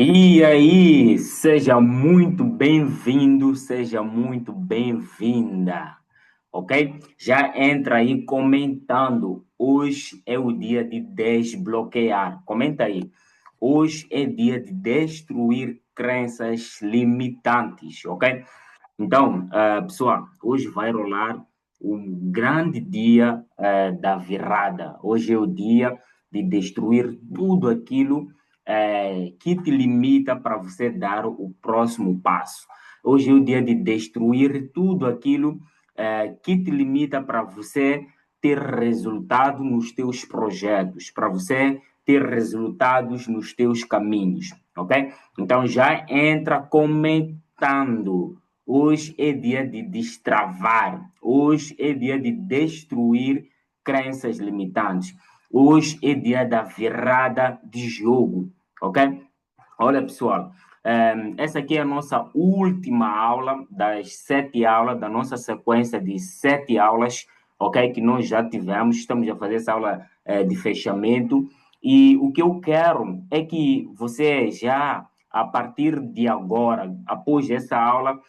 E aí, seja muito bem-vindo, seja muito bem-vinda, ok? Já entra aí comentando. Hoje é o dia de desbloquear. Comenta aí. Hoje é dia de destruir crenças limitantes, ok? Então, pessoal, hoje vai rolar um grande dia da virada. Hoje é o dia de destruir tudo aquilo que te limita para você dar o próximo passo. Hoje é o dia de destruir tudo aquilo que te limita para você ter resultado nos teus projetos, para você ter resultados nos teus caminhos, ok? Então já entra comentando. Hoje é dia de destravar. Hoje é dia de destruir crenças limitantes. Hoje é dia da virada de jogo, ok? Olha, pessoal, essa aqui é a nossa última aula das 7 aulas, da nossa sequência de 7 aulas, ok? Que nós já tivemos. Estamos a fazer essa aula de fechamento. E o que eu quero é que você já, a partir de agora, após essa aula,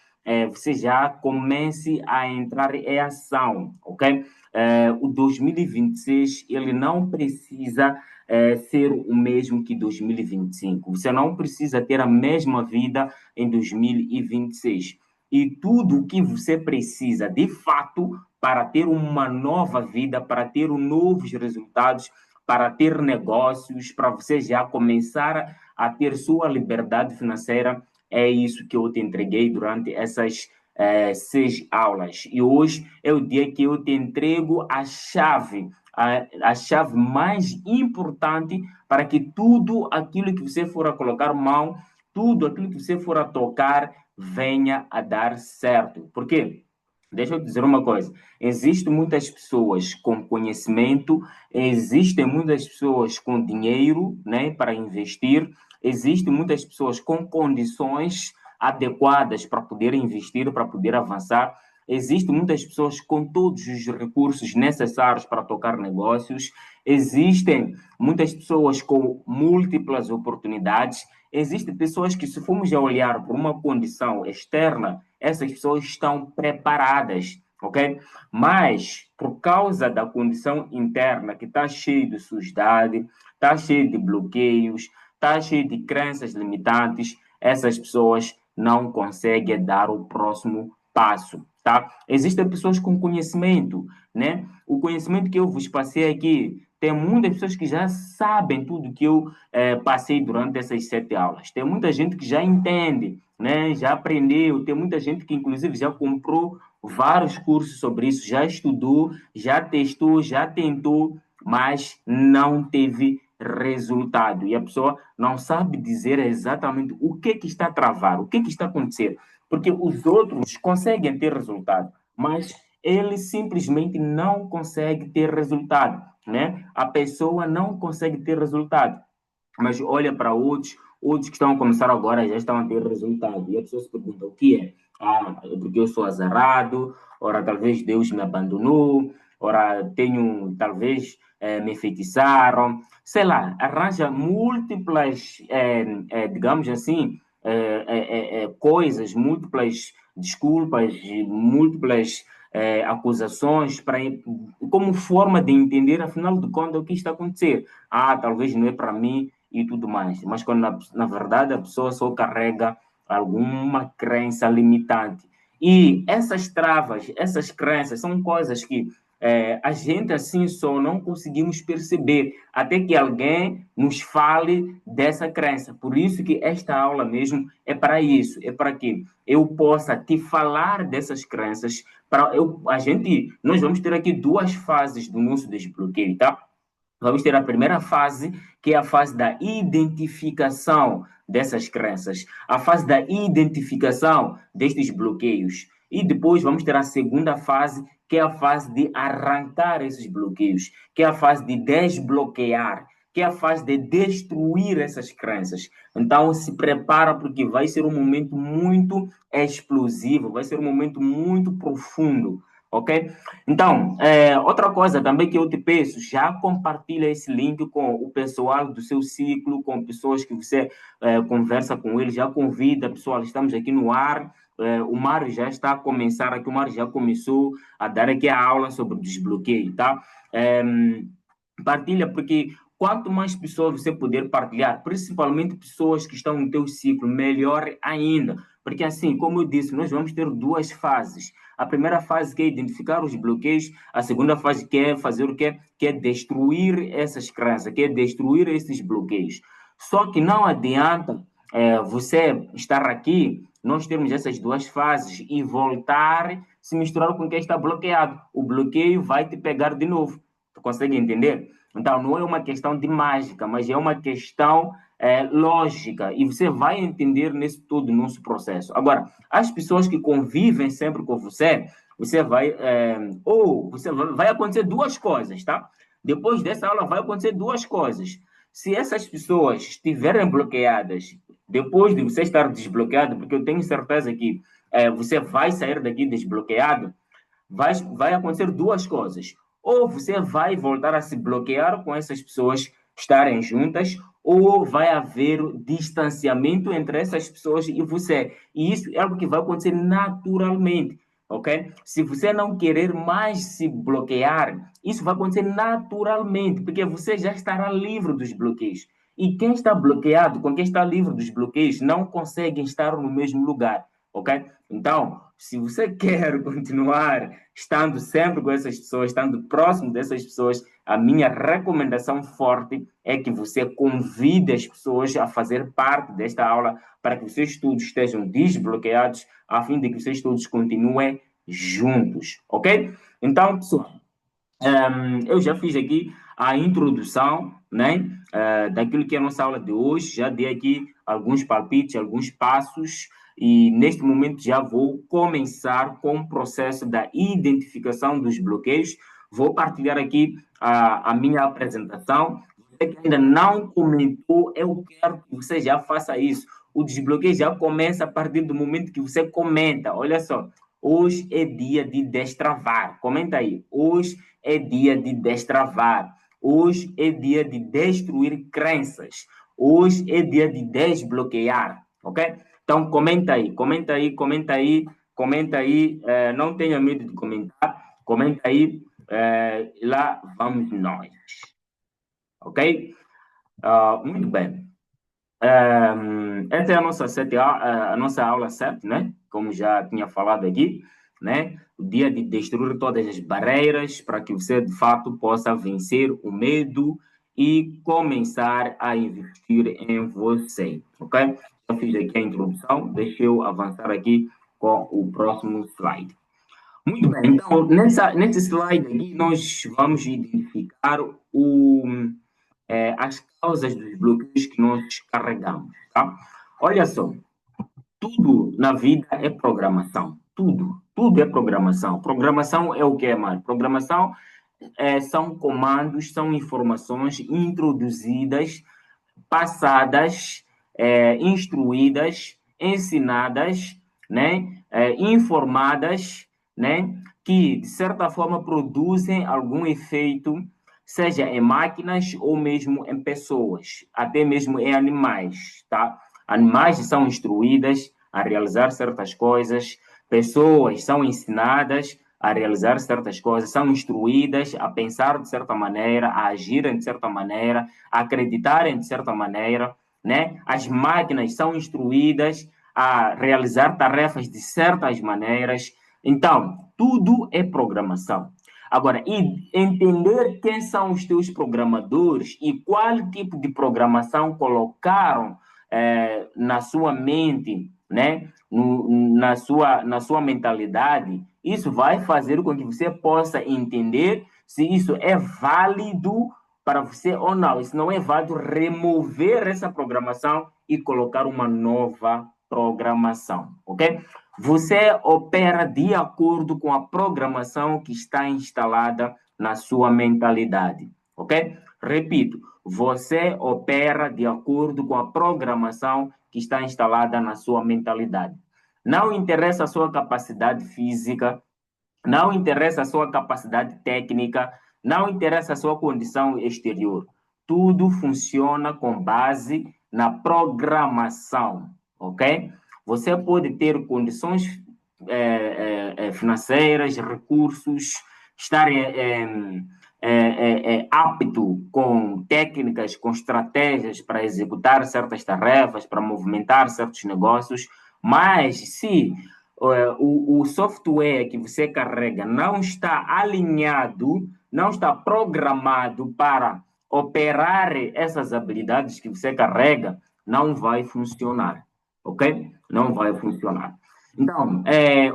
você já comece a entrar em ação, ok? O 2026, ele não precisa ser o mesmo que 2025. Você não precisa ter a mesma vida em 2026. E tudo o que você precisa, de fato, para ter uma nova vida, para ter novos resultados, para ter negócios, para você já começar a ter sua liberdade financeira, é isso que eu te entreguei durante essas 6 aulas. E hoje é o dia que eu te entrego a chave mais importante para que tudo aquilo que você for a colocar mão, tudo aquilo que você for a tocar, venha a dar certo. Por quê? Deixa eu dizer uma coisa: existem muitas pessoas com conhecimento, existem muitas pessoas com dinheiro, né, para investir, existem muitas pessoas com condições adequadas para poder investir, para poder avançar. Existem muitas pessoas com todos os recursos necessários para tocar negócios. Existem muitas pessoas com múltiplas oportunidades. Existem pessoas que, se formos a olhar por uma condição externa, essas pessoas estão preparadas, ok? Mas, por causa da condição interna, que está cheia de sujidade, está cheia de bloqueios, está cheia de crenças limitantes, essas pessoas não conseguem dar o próximo passo, tá? Existem pessoas com conhecimento, né? O conhecimento que eu vos passei aqui, tem muitas pessoas que já sabem tudo que eu passei durante essas 7 aulas. Tem muita gente que já entende, né? Já aprendeu. Tem muita gente que, inclusive, já comprou vários cursos sobre isso, já estudou, já testou, já tentou, mas não teve resultado. E a pessoa não sabe dizer exatamente o que está a travar, o que está a acontecer. Porque os outros conseguem ter resultado, mas ele simplesmente não consegue ter resultado, né? A pessoa não consegue ter resultado, mas olha para outros que estão a começar agora já estão a ter resultado. E a pessoa se pergunta o que é? Ah, é porque eu sou azarado, ora talvez Deus me abandonou, ora tenho, talvez me feitiçaram, sei lá, arranja múltiplas, digamos assim, coisas, múltiplas desculpas, múltiplas acusações para como forma de entender, afinal de contas, o que está a acontecer. Ah, talvez não é para mim e tudo mais. Mas quando na verdade a pessoa só carrega alguma crença limitante. E essas travas, essas crenças são coisas que a gente assim só não conseguimos perceber até que alguém nos fale dessa crença. Por isso que esta aula mesmo é para isso, é para que eu possa te falar dessas crenças. Nós vamos ter aqui 2 fases do nosso desbloqueio, tá? Vamos ter a primeira fase, que é a fase da identificação dessas crenças, a fase da identificação destes bloqueios. E depois vamos ter a segunda fase, que é a fase de arrancar esses bloqueios, que é a fase de desbloquear, que é a fase de destruir essas crenças. Então, se prepara porque vai ser um momento muito explosivo, vai ser um momento muito profundo, ok? Então, outra coisa também que eu te peço, já compartilha esse link com o pessoal do seu ciclo, com pessoas que você conversa com eles, já convida, pessoal, estamos aqui no ar, o Mário já está a começar aqui, o Mário já começou a dar aqui a aula sobre o desbloqueio, tá? Partilha, porque quanto mais pessoas você puder partilhar, principalmente pessoas que estão no teu ciclo, melhor ainda. Porque assim, como eu disse, nós vamos ter duas fases. A primeira fase que é identificar os bloqueios, a segunda fase que é fazer o quê? Que é destruir essas crenças, que é destruir esses bloqueios. Só que não adianta você estar aqui, nós temos essas duas fases e voltar se misturar com quem está bloqueado. O bloqueio vai te pegar de novo. Tu consegue entender? Então, não é uma questão de mágica, mas é uma questão lógica. E você vai entender nesse todo o nosso processo. Agora, as pessoas que convivem sempre com você, você vai. Vai acontecer duas coisas, tá? Depois dessa aula, vai acontecer duas coisas. Se essas pessoas estiverem bloqueadas, depois de você estar desbloqueado, porque eu tenho certeza que você vai sair daqui desbloqueado, vai acontecer duas coisas. Ou você vai voltar a se bloquear com essas pessoas estarem juntas, ou vai haver distanciamento entre essas pessoas e você. E isso é algo que vai acontecer naturalmente, ok? Se você não querer mais se bloquear, isso vai acontecer naturalmente, porque você já estará livre dos bloqueios. E quem está bloqueado, com quem está livre dos bloqueios, não consegue estar no mesmo lugar, ok? Então, se você quer continuar estando sempre com essas pessoas, estando próximo dessas pessoas, a minha recomendação forte é que você convide as pessoas a fazer parte desta aula para que os seus estudos estejam desbloqueados, a fim de que os seus estudos continuem juntos, ok? Então, pessoal, eu já fiz aqui a introdução, né, daquilo que é a nossa aula de hoje, já dei aqui alguns palpites, alguns passos, e neste momento já vou começar com o processo da identificação dos bloqueios. Vou partilhar aqui a minha apresentação. Você que ainda não comentou, eu quero que você já faça isso. O desbloqueio já começa a partir do momento que você comenta. Olha só, hoje é dia de destravar. Comenta aí. Hoje é dia de destravar. Hoje é dia de destruir crenças. Hoje é dia de desbloquear, ok? Então, comenta aí, comenta aí, comenta aí, comenta aí. Não tenha medo de comentar. Comenta aí. Lá vamos nós, ok? Muito bem. Essa é a nossa, a nossa aula 7, né? Como já tinha falado aqui, né? O dia de destruir todas as barreiras para que você, de fato, possa vencer o medo e começar a investir em você, ok? Eu fiz aqui a introdução, deixa eu avançar aqui com o próximo slide. Muito bem, então, nesse slide aqui, nós vamos identificar as causas dos bloqueios que nós carregamos, tá? Olha só, tudo na vida é programação. Tudo é programação. Programação é o que é mais? Programação são comandos, são informações introduzidas, passadas, instruídas, ensinadas, né? Informadas, né? Que, de certa forma, produzem algum efeito, seja em máquinas ou mesmo em pessoas, até mesmo em animais, tá? Animais são instruídas a realizar certas coisas, pessoas são ensinadas a realizar certas coisas, são instruídas a pensar de certa maneira, a agirem de certa maneira, a acreditarem de certa maneira, né? As máquinas são instruídas a realizar tarefas de certas maneiras. Então, tudo é programação. Agora, entender quem são os teus programadores e qual tipo de programação colocaram na sua mente, né? Na sua mentalidade, isso vai fazer com que você possa entender se isso é válido para você ou não. Se não é válido, remover essa programação e colocar uma nova programação, ok? Você opera de acordo com a programação que está instalada na sua mentalidade, ok? Repito, você opera de acordo com a programação que está instalada na sua mentalidade. Não interessa a sua capacidade física, Não interessa a sua capacidade técnica, não interessa a sua condição exterior. Tudo funciona com base na programação, ok? Você pode ter condições financeiras, recursos, estar apto com técnicas, com estratégias para executar certas tarefas, para movimentar certos negócios, mas se o software que você carrega não está alinhado, não está programado para operar essas habilidades que você carrega, não vai funcionar, ok? Não vai funcionar. Então,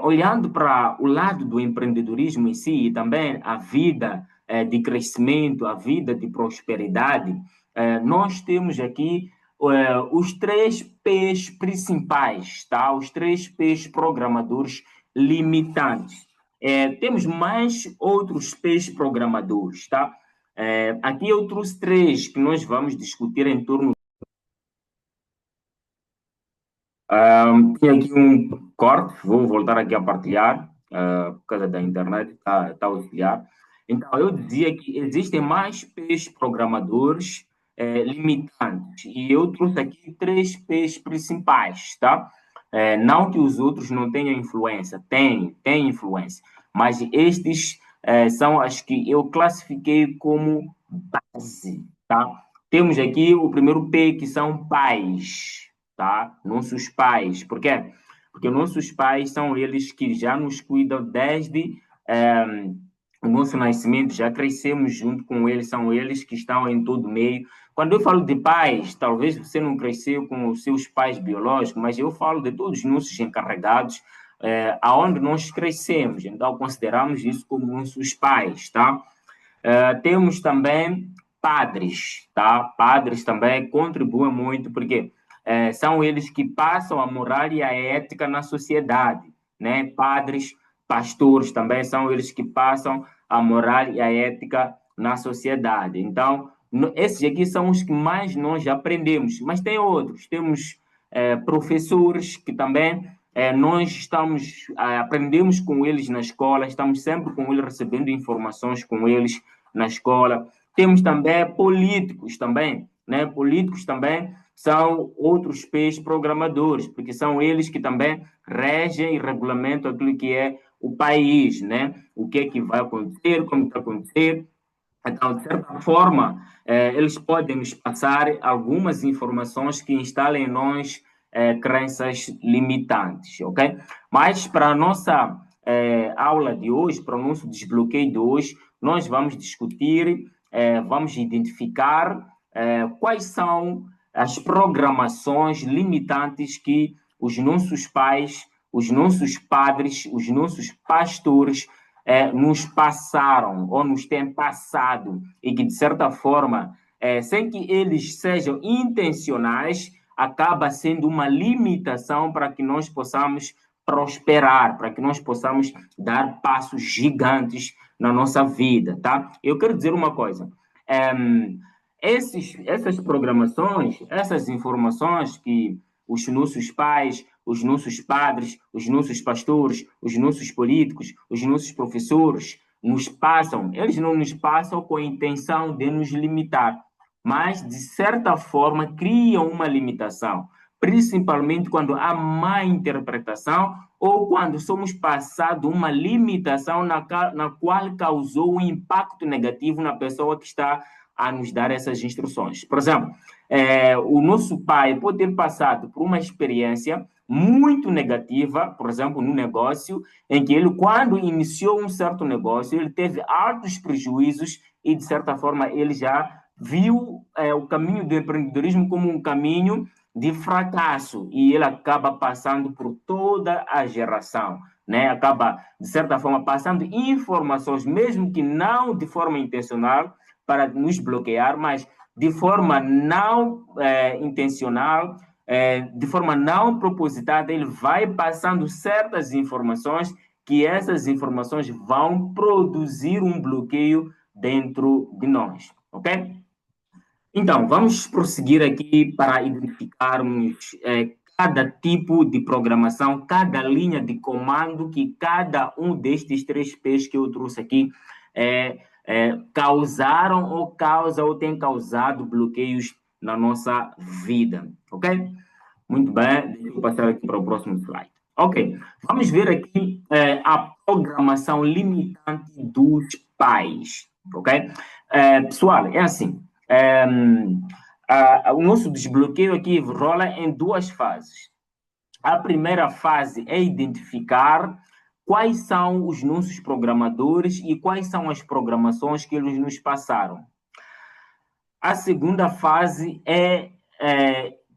olhando para o lado do empreendedorismo em si e também a vida de crescimento, a vida de prosperidade, nós temos aqui os três P's principais, tá? Os três P's programadores limitantes. Temos mais outros P's programadores, tá? Aqui eu trouxe três que nós vamos discutir em torno. Tinha aqui um corte, vou voltar aqui a partilhar, por causa da internet, está a auxiliar. Então, eu dizia que existem mais P's programadores limitantes, e eu trouxe aqui três P's principais, tá? Não que os outros não tenham influência, tem influência, mas estes são as que eu classifiquei como base, tá? Temos aqui o primeiro P, que são pais, tá? Nossos pais. Por quê? Porque nossos pais são eles que já nos cuidam desde o nosso nascimento, já crescemos junto com eles, são eles que estão em todo meio. Quando eu falo de pais, talvez você não cresceu com os seus pais biológicos, mas eu falo de todos os nossos encarregados, aonde nós crescemos. Então, consideramos isso como nossos pais, tá? Temos também padres, tá? Padres também contribuem muito, porque são eles que passam a moral e a ética na sociedade, né? Padres, pastores também são eles que passam a moral e a ética na sociedade. Então, esses aqui são os que mais nós aprendemos, mas tem outros. Temos professores que também nós aprendemos com eles na escola, estamos sempre com eles recebendo informações com eles na escola. Temos também políticos também, né? Políticos também são outros peixes programadores, porque são eles que também regem e regulamentam aquilo que é o país, né? O que é que vai acontecer, como vai acontecer. Então, de certa forma, eles podem nos passar algumas informações que instalem em nós crenças limitantes, ok? Mas para a nossa aula de hoje, para o nosso desbloqueio de hoje, nós vamos discutir, vamos identificar quais são as programações limitantes que os nossos pais, os nossos padres, os nossos pastores nos passaram ou nos têm passado e que, de certa forma, sem que eles sejam intencionais, acaba sendo uma limitação para que nós possamos prosperar, para que nós possamos dar passos gigantes na nossa vida, tá? Eu quero dizer uma coisa. Essas programações, essas informações que os nossos pais, os nossos padres, os nossos pastores, os nossos políticos, os nossos professores nos passam, eles não nos passam com a intenção de nos limitar, mas de certa forma criam uma limitação, principalmente quando há má interpretação ou quando somos passados uma limitação na qual causou um impacto negativo na pessoa que está a nos dar essas instruções. Por exemplo, o nosso pai pode ter passado por uma experiência muito negativa, por exemplo, no negócio, em que ele, quando iniciou um certo negócio, ele teve altos prejuízos e, de certa forma, ele já viu o caminho do empreendedorismo como um caminho de fracasso e ele acaba passando por toda a geração, né? Acaba, de certa forma, passando informações, mesmo que não de forma intencional, para nos bloquear, mas de forma não intencional, de forma não propositada, ele vai passando certas informações que essas informações vão produzir um bloqueio dentro de nós, ok? Então, vamos prosseguir aqui para identificarmos cada tipo de programação, cada linha de comando que cada um destes três P's que eu trouxe aqui causaram ou causa ou tem causado bloqueios na nossa vida, ok? Muito bem, deixa eu passar aqui para o próximo slide. Ok, vamos ver aqui a programação limitante dos pais, ok? Pessoal, é assim, o nosso desbloqueio aqui rola em duas fases. A primeira fase é identificar quais são os nossos programadores e quais são as programações que eles nos passaram. A segunda fase é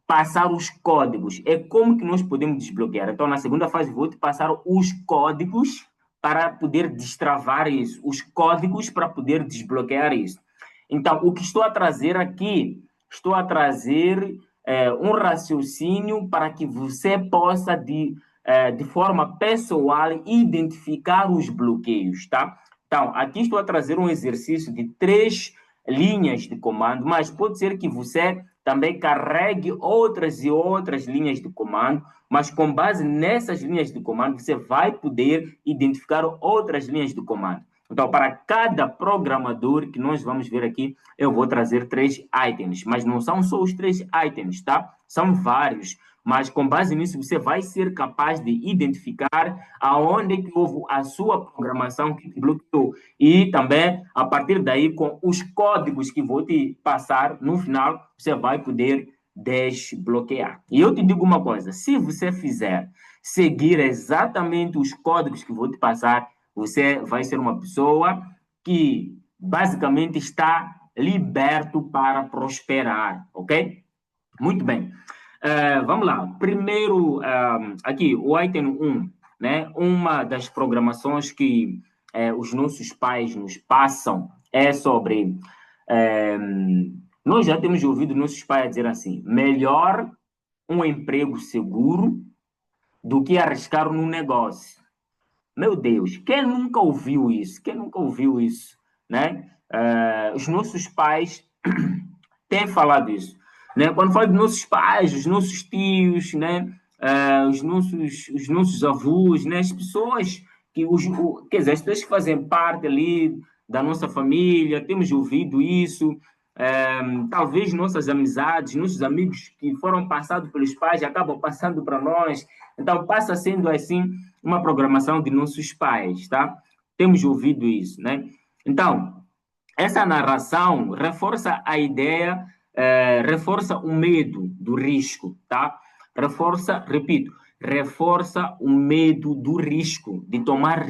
passar os códigos. É como que nós podemos desbloquear. Então, na segunda fase, vou te passar os códigos para poder destravar isso. Os códigos para poder desbloquear isso. Então, o que estou a trazer aqui, estou a trazer um raciocínio para que você possa, de forma pessoal, identificar os bloqueios, tá? Então, aqui estou a trazer um exercício de 3 linhas de comando, mas pode ser que você também carregue outras e outras linhas de comando, mas com base nessas linhas de comando, você vai poder identificar outras linhas de comando. Então, para cada programador que nós vamos ver aqui, eu vou trazer 3 itens, mas não são só os 3 itens, tá? São vários, mas com base nisso você vai ser capaz de identificar aonde que houve a sua programação que te bloqueou e também a partir daí com os códigos que vou te passar no final você vai poder desbloquear. E eu te digo uma coisa, se você fizer seguir exatamente os códigos que vou te passar, você vai ser uma pessoa que basicamente está liberto para prosperar, ok? Muito bem. Vamos lá. Primeiro, aqui, o item 1, né? Uma das programações que os nossos pais nos passam é sobre. Nós já temos ouvido nossos pais dizer assim: melhor um emprego seguro do que arriscar num negócio. Meu Deus, quem nunca ouviu isso? Quem nunca ouviu isso, né? Os nossos pais têm falado isso, né? Quando falo dos nossos pais, os nossos tios, né? Os nossos avós, né? As pessoas quer dizer, as pessoas que fazem parte ali da nossa família, temos ouvido isso. Talvez nossas amizades, nossos amigos que foram passados pelos pais acabam passando para nós. Então, passa sendo assim uma programação de nossos pais, tá? Temos ouvido isso, né? Então, essa narração reforça a ideia, reforça o medo do risco, tá? Reforça, repito, reforça o medo do risco, de tomar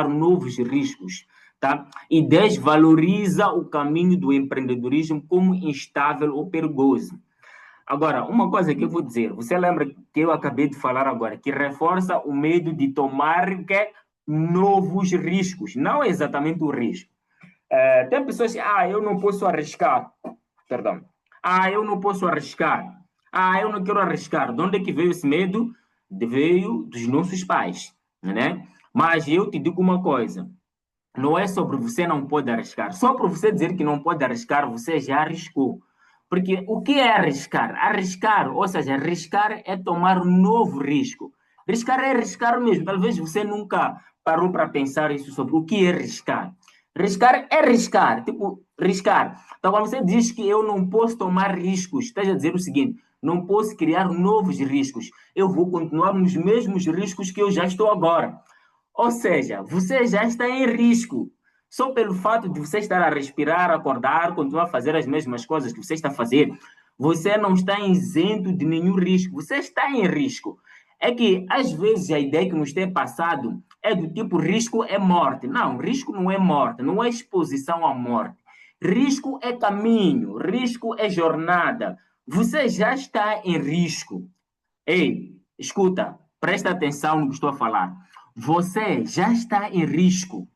novos riscos, tá? E desvaloriza o caminho do empreendedorismo como instável ou perigoso. Agora, uma coisa que eu vou dizer, você lembra que eu acabei de falar agora, que reforça o medo de tomar novos riscos, não exatamente o risco. Tem pessoas que, eu não posso arriscar, perdão, eu não posso arriscar, eu não quero arriscar. De onde é que veio esse medo? Veio dos nossos pais, né? Mas eu te digo uma coisa, não é sobre você não pode arriscar. Só por você dizer que não pode arriscar, você já arriscou. Porque o que é arriscar? Arriscar, ou seja, arriscar é tomar um novo risco. Riscar é arriscar mesmo. Talvez você nunca parou para pensar isso sobre o que é riscar. Riscar é riscar, tipo, riscar. Então, quando você diz que eu não posso tomar riscos, esteja a dizer o seguinte, não posso criar novos riscos. Eu vou continuar nos mesmos riscos que eu já estou agora. Ou seja, você já está em risco. Só pelo fato de você estar a respirar, acordar, continuar a fazer as mesmas coisas que você está a fazer, você não está isento de nenhum risco. Você está em risco. É que, às vezes, a ideia que nos tem passado é do tipo risco é morte. Não, risco não é morte, não é exposição à morte. Risco é caminho, risco é jornada. Você já está em risco. Ei, escuta, presta atenção no que estou a falar. Você já está em risco.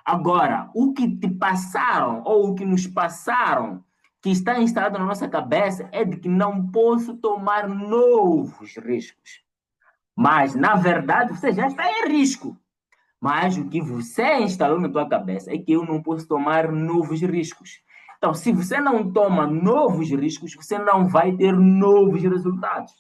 Agora, o que te passaram ou o que nos passaram, que está instalado na nossa cabeça, é de que não posso tomar novos riscos. Mas, na verdade, você já está em risco. Mas o que você instalou na tua cabeça é que eu não posso tomar novos riscos. Então, se você não toma novos riscos, você não vai ter novos resultados.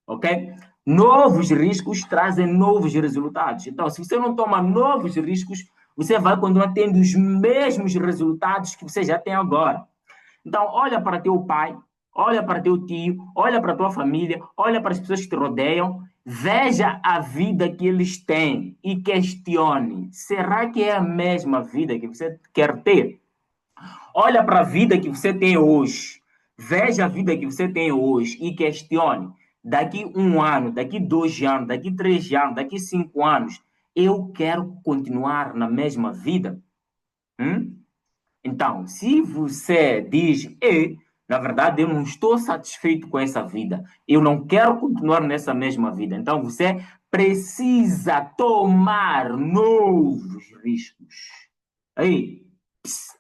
ok? Novos riscos trazem novos resultados. Então, se você não toma novos riscos, você vai continuar tendo os mesmos resultados que você já tem agora. Então, olha para teu pai, olha para teu tio, olha para tua família, olha para as pessoas que te rodeiam, veja a vida que eles têm e questione: será que é a mesma vida que você quer ter? Olha para a vida que você tem hoje, veja a vida que você tem hoje e questione: daqui 1 ano, daqui 2 anos, daqui 3 anos, daqui 5 anos, eu quero continuar na mesma vida? Hum? Então, se você diz, na verdade, eu não estou satisfeito com essa vida, eu não quero continuar nessa mesma vida, então você precisa tomar novos riscos. Aí,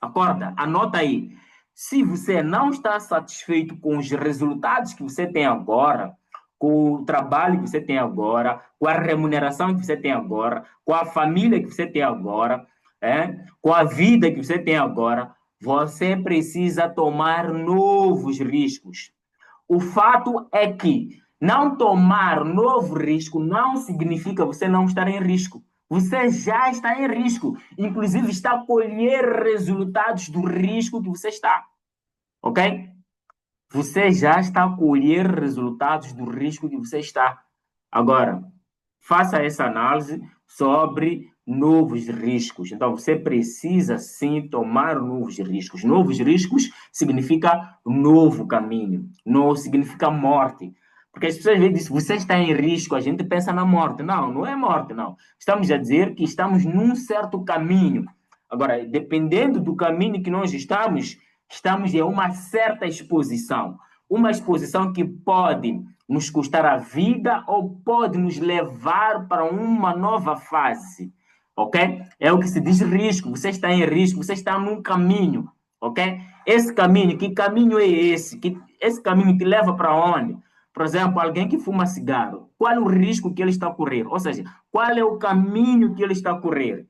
acorda, anota aí. Se você não está satisfeito com os resultados que você tem agora, com o trabalho que você tem agora, com a remuneração que você tem agora, com a família que você tem agora, com a vida que você tem agora, você precisa tomar novos riscos. O fato é que não tomar novo risco não significa você não estar em risco. Você já está em risco. Inclusive, está a colher resultados do risco que você está. Ok? Você já está a colher resultados do risco que você está. Agora, faça essa análise sobre novos riscos. Então, você precisa sim tomar novos riscos. Novos riscos significa novo caminho, não significa morte. Porque as pessoas dizem, você está em risco, a gente pensa na morte. Não, não é morte, não. Estamos a dizer que estamos num certo caminho. Agora, dependendo do caminho que nós estamos em uma certa exposição. Uma exposição que pode nos custar a vida ou pode nos levar para uma nova fase, ok? É o que se diz risco. Você está em risco, você está num caminho, ok? Esse caminho, que caminho é esse? Esse caminho te leva para onde? Por exemplo, alguém que fuma cigarro, qual é o risco que ele está a correr? Ou seja, qual é o caminho que ele está a correr?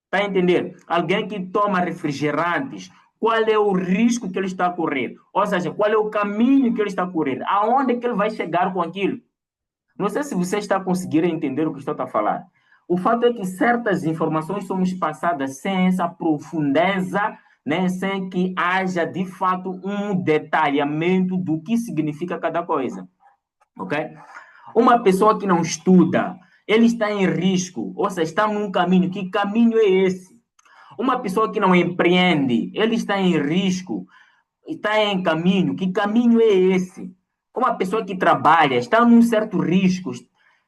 Está a entender? Alguém que toma refrigerantes, qual é o risco que ele está a correr? Ou seja, qual é o caminho que ele está a correr? Aonde é que ele vai chegar com aquilo? Não sei se você está conseguindo entender o que estou a falar. O fato é que certas informações são passadas sem essa profundeza, né? Sem que haja de fato um detalhamento do que significa cada coisa. Ok? Uma pessoa que não estuda, ele está em risco, ou seja, está num caminho. Que caminho é esse? Uma pessoa que não empreende, ele está em risco, está em caminho. Que caminho é esse? Uma pessoa que trabalha, está num certo risco,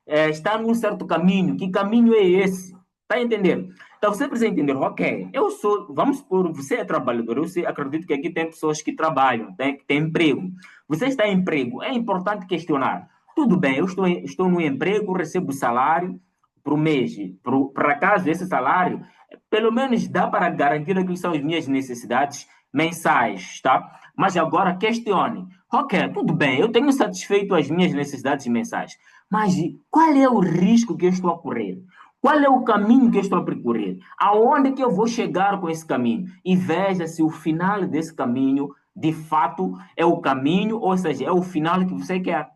está num certo caminho. Que caminho é esse? Está a entender? Então você precisa entender, ok, eu sou, vamos supor, você é trabalhador, eu sei, acredito que aqui tem pessoas que trabalham, que têm emprego. Você está em emprego, é importante questionar. Tudo bem, estou no emprego, recebo salário por mês. Por acaso, esse salário, pelo menos dá para garantir aquilo que são as minhas necessidades mensais, tá? Mas agora questione. Ok, tudo bem, eu tenho satisfeito as minhas necessidades mensais, mas qual é o risco que eu estou a correr? Qual é o caminho que eu estou a percorrer? Aonde que eu vou chegar com esse caminho? E veja se o final desse caminho, de fato, é o caminho, ou seja, é o final que você quer.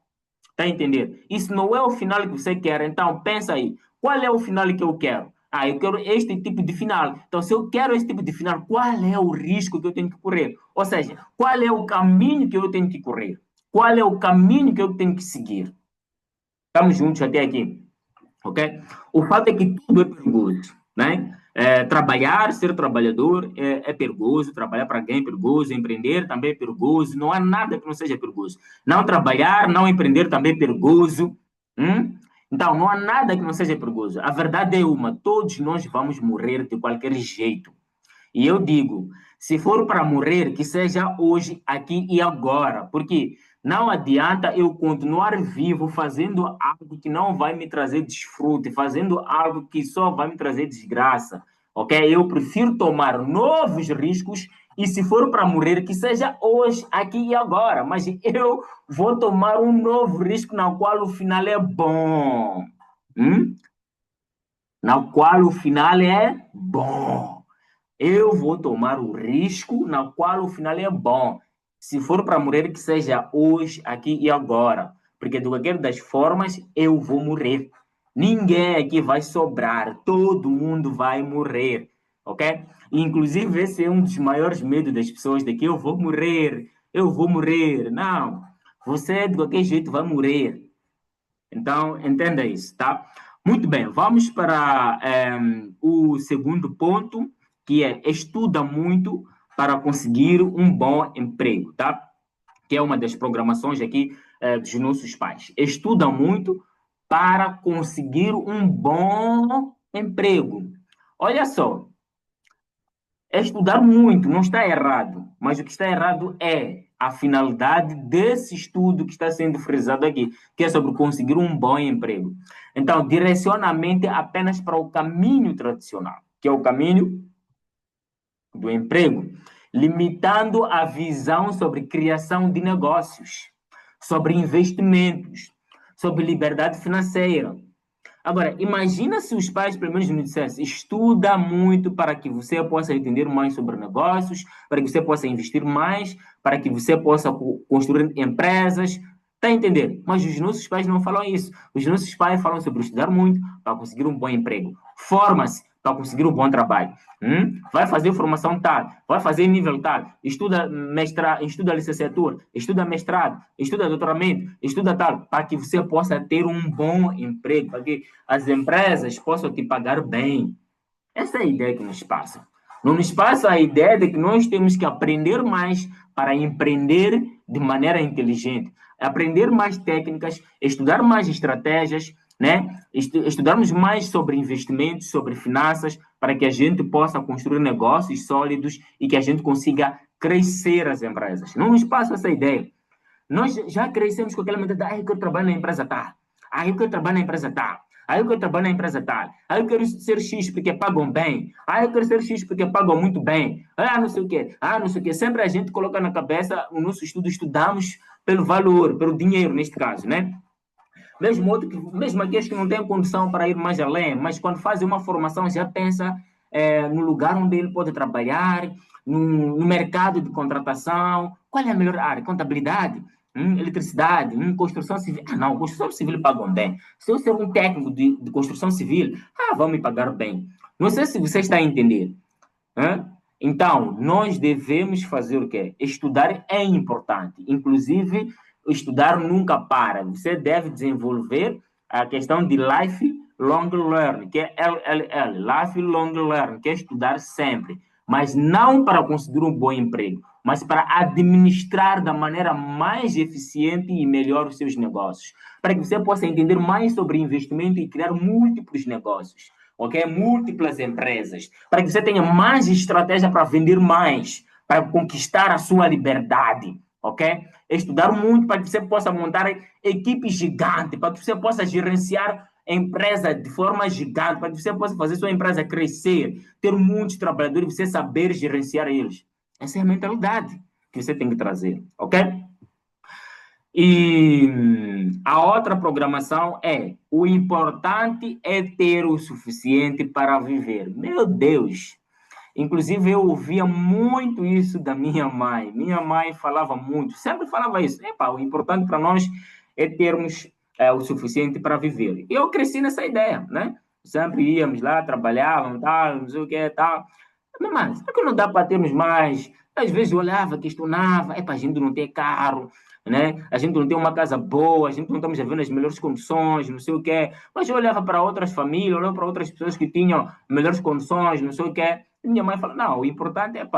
Está a entender? E se não é o final que você quer, então pensa aí. Qual é o final que eu quero? Ah, eu quero este tipo de final. Então, se eu quero este tipo de final, qual é o risco que eu tenho que correr? Ou seja, qual é o caminho que eu tenho que correr? Qual é o caminho que eu tenho que seguir? Estamos juntos até aqui, ok? O fato é que tudo é perigoso, né? Trabalhar, ser trabalhador é perigoso, trabalhar para alguém é perigoso, empreender também é perigoso, não há nada que não seja perigoso. Não trabalhar, não empreender também é perigoso. Hum? Então, não há nada que não seja perigoso. A verdade é uma: todos nós vamos morrer de qualquer jeito. E eu digo, se for para morrer, que seja hoje, aqui e agora, porque não adianta eu continuar vivo fazendo algo que não vai me trazer desfrute, fazendo algo que só vai me trazer desgraça, ok? Eu prefiro tomar novos riscos e se for para morrer, que seja hoje, aqui e agora, mas eu vou tomar um novo risco na qual o final é bom, hum? Na qual o final é bom. Eu vou tomar o risco na qual o final é bom. Se for para morrer, que seja hoje, aqui e agora. Porque de qualquer das formas, eu vou morrer. Ninguém aqui vai sobrar, todo mundo vai morrer, ok? Inclusive, esse é um dos maiores medos das pessoas, de que eu vou morrer, eu vou morrer. Não, você de qualquer jeito vai morrer. Então, entenda isso, tá? Muito bem, vamos para o segundo ponto, que é estuda muito para conseguir um bom emprego, tá? Que é uma das programações aqui dos nossos pais. Estuda muito para conseguir um bom emprego. Olha só, estudar muito não está errado, mas o que está errado é a finalidade desse estudo que está sendo frisado aqui, que é sobre conseguir um bom emprego. Então, direciona a mente apenas para o caminho tradicional, que é o caminho do emprego, limitando a visão sobre criação de negócios, sobre investimentos, sobre liberdade financeira. Agora, imagina se os pais, pelo menos, me dissessem: estuda muito para que você possa entender mais sobre negócios, para que você possa investir mais, para que você possa construir empresas. Está a entender? Mas os nossos pais não falam isso. Os nossos pais falam sobre estudar muito para conseguir um bom emprego. Forma-se para conseguir um bom trabalho. Vai fazer formação tal, vai fazer nível tal, estuda mestrado, estuda licenciatura, estuda mestrado, estuda doutoramento, estuda tal, para que você possa ter um bom emprego, para que as empresas possam te pagar bem. Essa é a ideia que nos passa. Não nos passa a ideia de que nós temos que aprender mais para empreender de maneira inteligente, aprender mais técnicas, estudar mais estratégias, né? Estudarmos mais sobre investimentos, sobre finanças, para que a gente possa construir negócios sólidos e que a gente consiga crescer as empresas. Não nos passa essa ideia. Nós já crescemos com aquela mentalidade: eu quero trabalhar na empresa tal, eu quero trabalhar na empresa tal, eu quero trabalhar na empresa tal, eu quero ser X porque pagam bem, eu quero ser X porque pagam muito bem, não sei o quê, não sei o quê. Sempre a gente coloca na cabeça, o nosso estudo, estudamos pelo valor, pelo dinheiro, neste caso, né? Mesmo aqueles que não têm condição para ir mais além, mas quando fazem uma formação já pensa no lugar onde ele pode trabalhar, no mercado de contratação, qual é a melhor área? Contabilidade? Eletricidade? Construção civil? Não, construção civil pagam bem. Se eu ser um técnico de construção civil, vão me pagar bem. Não sei se você está a entender. Então, nós devemos fazer o quê? Estudar é importante. Inclusive, estudar nunca para. Você deve desenvolver a questão de lifelong learning, que é LLL, lifelong learning, que é estudar sempre. Mas não para conseguir um bom emprego, mas para administrar da maneira mais eficiente e melhor os seus negócios. Para que você possa entender mais sobre investimento e criar múltiplos negócios, ok? Múltiplas empresas, para que você tenha mais estratégia para vender mais, para conquistar a sua liberdade, ok? Estudar muito para que você possa montar equipes gigantes, para que você possa gerenciar a empresa de forma gigante, para que você possa fazer sua empresa crescer, ter muitos trabalhadores e você saber gerenciar eles. Essa é a mentalidade que você tem que trazer, ok? E a outra programação é: o importante é ter o suficiente para viver. Meu Deus! Inclusive, eu ouvia muito isso da minha mãe. Minha mãe falava muito, sempre falava isso. Epa, o importante para nós é termos o suficiente para viver. E eu cresci nessa ideia, né? Sempre íamos lá, trabalhávamos, tal, não sei o que, tal. Mas será que não dá para termos mais? Às vezes eu olhava, questionava: epa, a gente não tem carro, né? A gente não tem uma casa boa, a gente não estamos vivendo as melhores condições, não sei o quê. Mas eu olhava para outras famílias, olhava para outras pessoas que tinham melhores condições, não sei o quê. E minha mãe fala: não, o importante é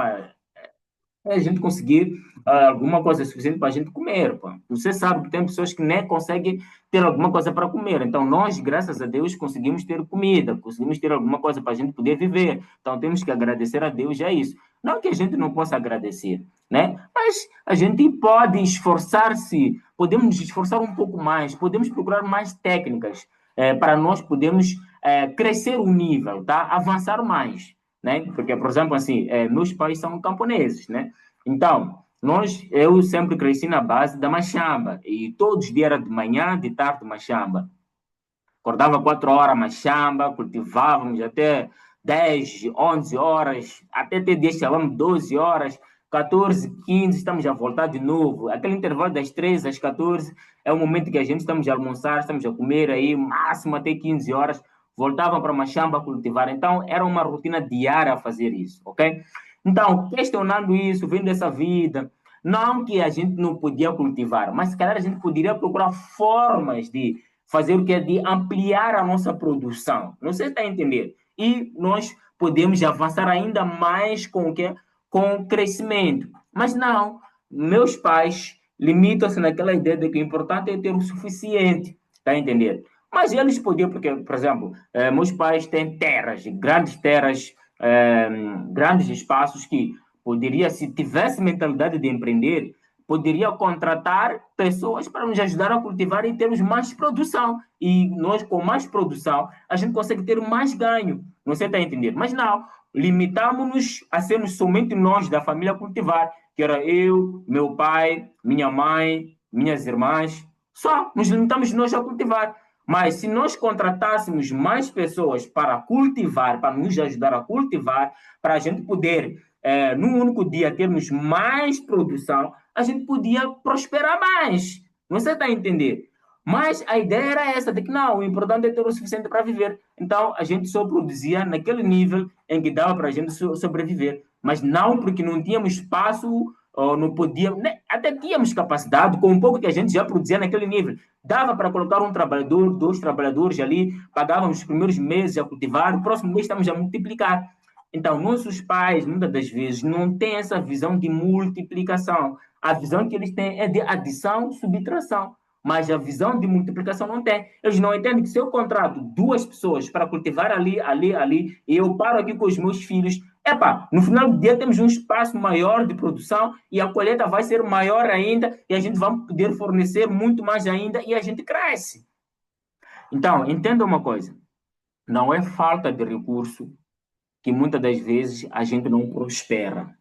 a gente conseguir alguma coisa suficiente para a gente comer. Pô. Você sabe que tem pessoas que nem conseguem ter alguma coisa para comer. Então, nós, graças a Deus, conseguimos ter comida, conseguimos ter alguma coisa para a gente poder viver. Então, temos que agradecer a Deus, é isso. Não que a gente não possa agradecer, né? Mas a gente pode esforçar-se, podemos nos esforçar um pouco mais, podemos procurar mais técnicas para nós podermos crescer o nível, tá? Avançar mais, né? Porque, por exemplo, assim, meus pais são camponeses, né? Então, eu sempre cresci na base da machamba e todos os dias era de manhã, de tarde, machamba. Acordava 4 horas, machamba, cultivávamos até 10, 11 horas, até ter dias que 12 horas, 14, 15, estamos a voltar de novo. Aquele intervalo das 13 às 14 é o momento que a gente estamos a almoçar, estamos a comer aí, máximo até 15 horas, voltavam para Machamba a cultivar. Então, era uma rotina diária a fazer isso, ok? Então, questionando isso, vendo essa vida, não que a gente não podia cultivar, mas se calhar a gente poderia procurar formas de fazer o que é de ampliar a nossa produção. Não sei se está a entender. E nós podemos avançar ainda mais com o que? Com o crescimento. Mas não, meus pais limitam-se naquela ideia de que o importante é ter o suficiente. Está a entender? Mas eles podiam, porque, por exemplo, meus pais têm terras, grandes espaços que poderia, se tivesse mentalidade de empreender, poderia contratar pessoas para nos ajudar a cultivar e termos mais produção. E nós, com mais produção, a gente consegue ter mais ganho. Não sei se está a entender. Mas não, limitamos-nos a sermos somente nós da família cultivar, que era eu, meu pai, minha mãe, minhas irmãs. Só nos limitamos nós a cultivar. Mas se nós contratássemos mais pessoas para cultivar, para nos ajudar a cultivar, para a gente poder, num único dia, termos mais produção, a gente podia prosperar mais. Você está a entender? Mas a ideia era essa, de que não, o importante é ter o suficiente para viver. Então, a gente só produzia naquele nível em que dava para a gente sobreviver. Mas não porque não tínhamos espaço, ou não podíamos, né? Até tínhamos capacidade, com um pouco que a gente já produzia naquele nível. Dava para colocar um trabalhador, dois trabalhadores ali, pagávamos os primeiros meses a cultivar, o próximo mês estamos a multiplicar. Então, nossos pais, muitas das vezes, não têm essa visão de multiplicação. A visão que eles têm é de adição, subtração. Mas a visão de multiplicação não tem. Eles não entendem que se eu contrato duas pessoas para cultivar ali, ali, ali, e eu paro aqui com os meus filhos, epa, no final do dia temos um espaço maior de produção e a colheita vai ser maior ainda e a gente vai poder fornecer muito mais ainda e a gente cresce. Então, entenda uma coisa. Não é falta de recurso que muitas das vezes a gente não prospera,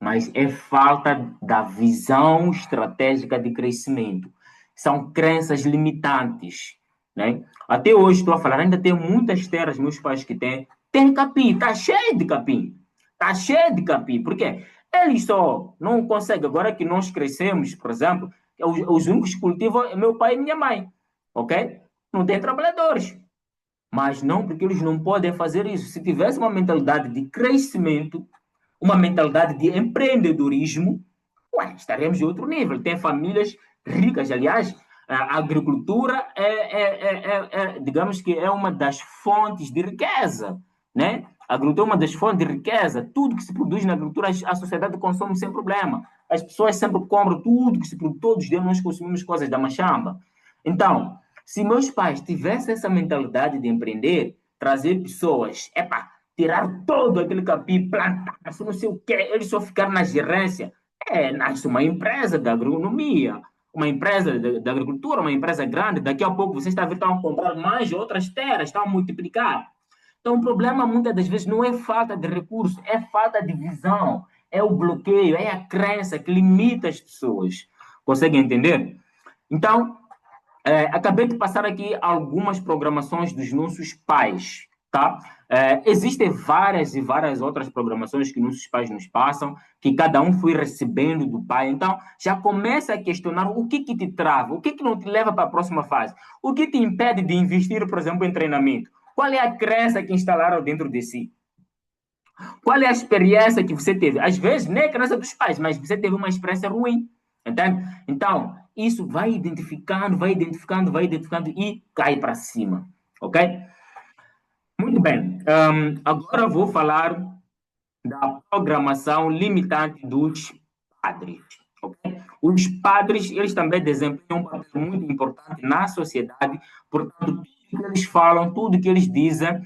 mas é falta da visão estratégica de crescimento. São crenças limitantes, né? Até hoje estou a falar, ainda tem muitas terras, meus pais que têm, tem capim, está cheio de capim, está cheio de capim, por quê? Eles só não conseguem, agora que nós crescemos, por exemplo, os únicos que cultivam é meu pai e minha mãe, ok? Não tem trabalhadores, mas não porque eles não podem fazer isso. Se tivesse uma mentalidade de crescimento, uma mentalidade de empreendedorismo, ué, estaremos em outro nível. Tem famílias ricas, aliás, a agricultura digamos que é uma das fontes de riqueza, né? A agricultura é uma das fontes de riqueza. Tudo que se produz na agricultura, a sociedade consome sem problema. As pessoas sempre compram tudo que se produz. Todos os dias nós consumimos coisas da machamba. Então, se meus pais tivessem essa mentalidade de empreender, trazer pessoas, tirar todo aquele capim, plantar, não sei o quê, eles só ficaram na gerência, nasce uma empresa da agronomia, uma empresa da agricultura, uma empresa grande, daqui a pouco vocês estão a comprar mais outras terras, estão a multiplicar. Então, o problema muitas das vezes não é falta de recursos, é falta de visão, é o bloqueio, é a crença que limita as pessoas. Conseguem entender? Então, acabei de passar aqui algumas programações dos nossos pais, tá? Existem várias e várias outras programações que nossos pais nos passam, que cada um foi recebendo do pai. Então, já começa a questionar o que te trava, o que não te leva para a próxima fase, o que te impede de investir, por exemplo, em treinamento. Qual é a crença que instalaram dentro de si? Qual é a experiência que você teve? Às vezes, nem é a crença dos pais, mas você teve uma experiência ruim, entende? Então, isso vai identificando e cai para cima, ok? Muito bem. Agora vou falar da programação limitante dos padres, ok? Os padres, eles também desempenham um papel muito importante na sociedade, portanto, tudo que eles falam, tudo que eles dizem,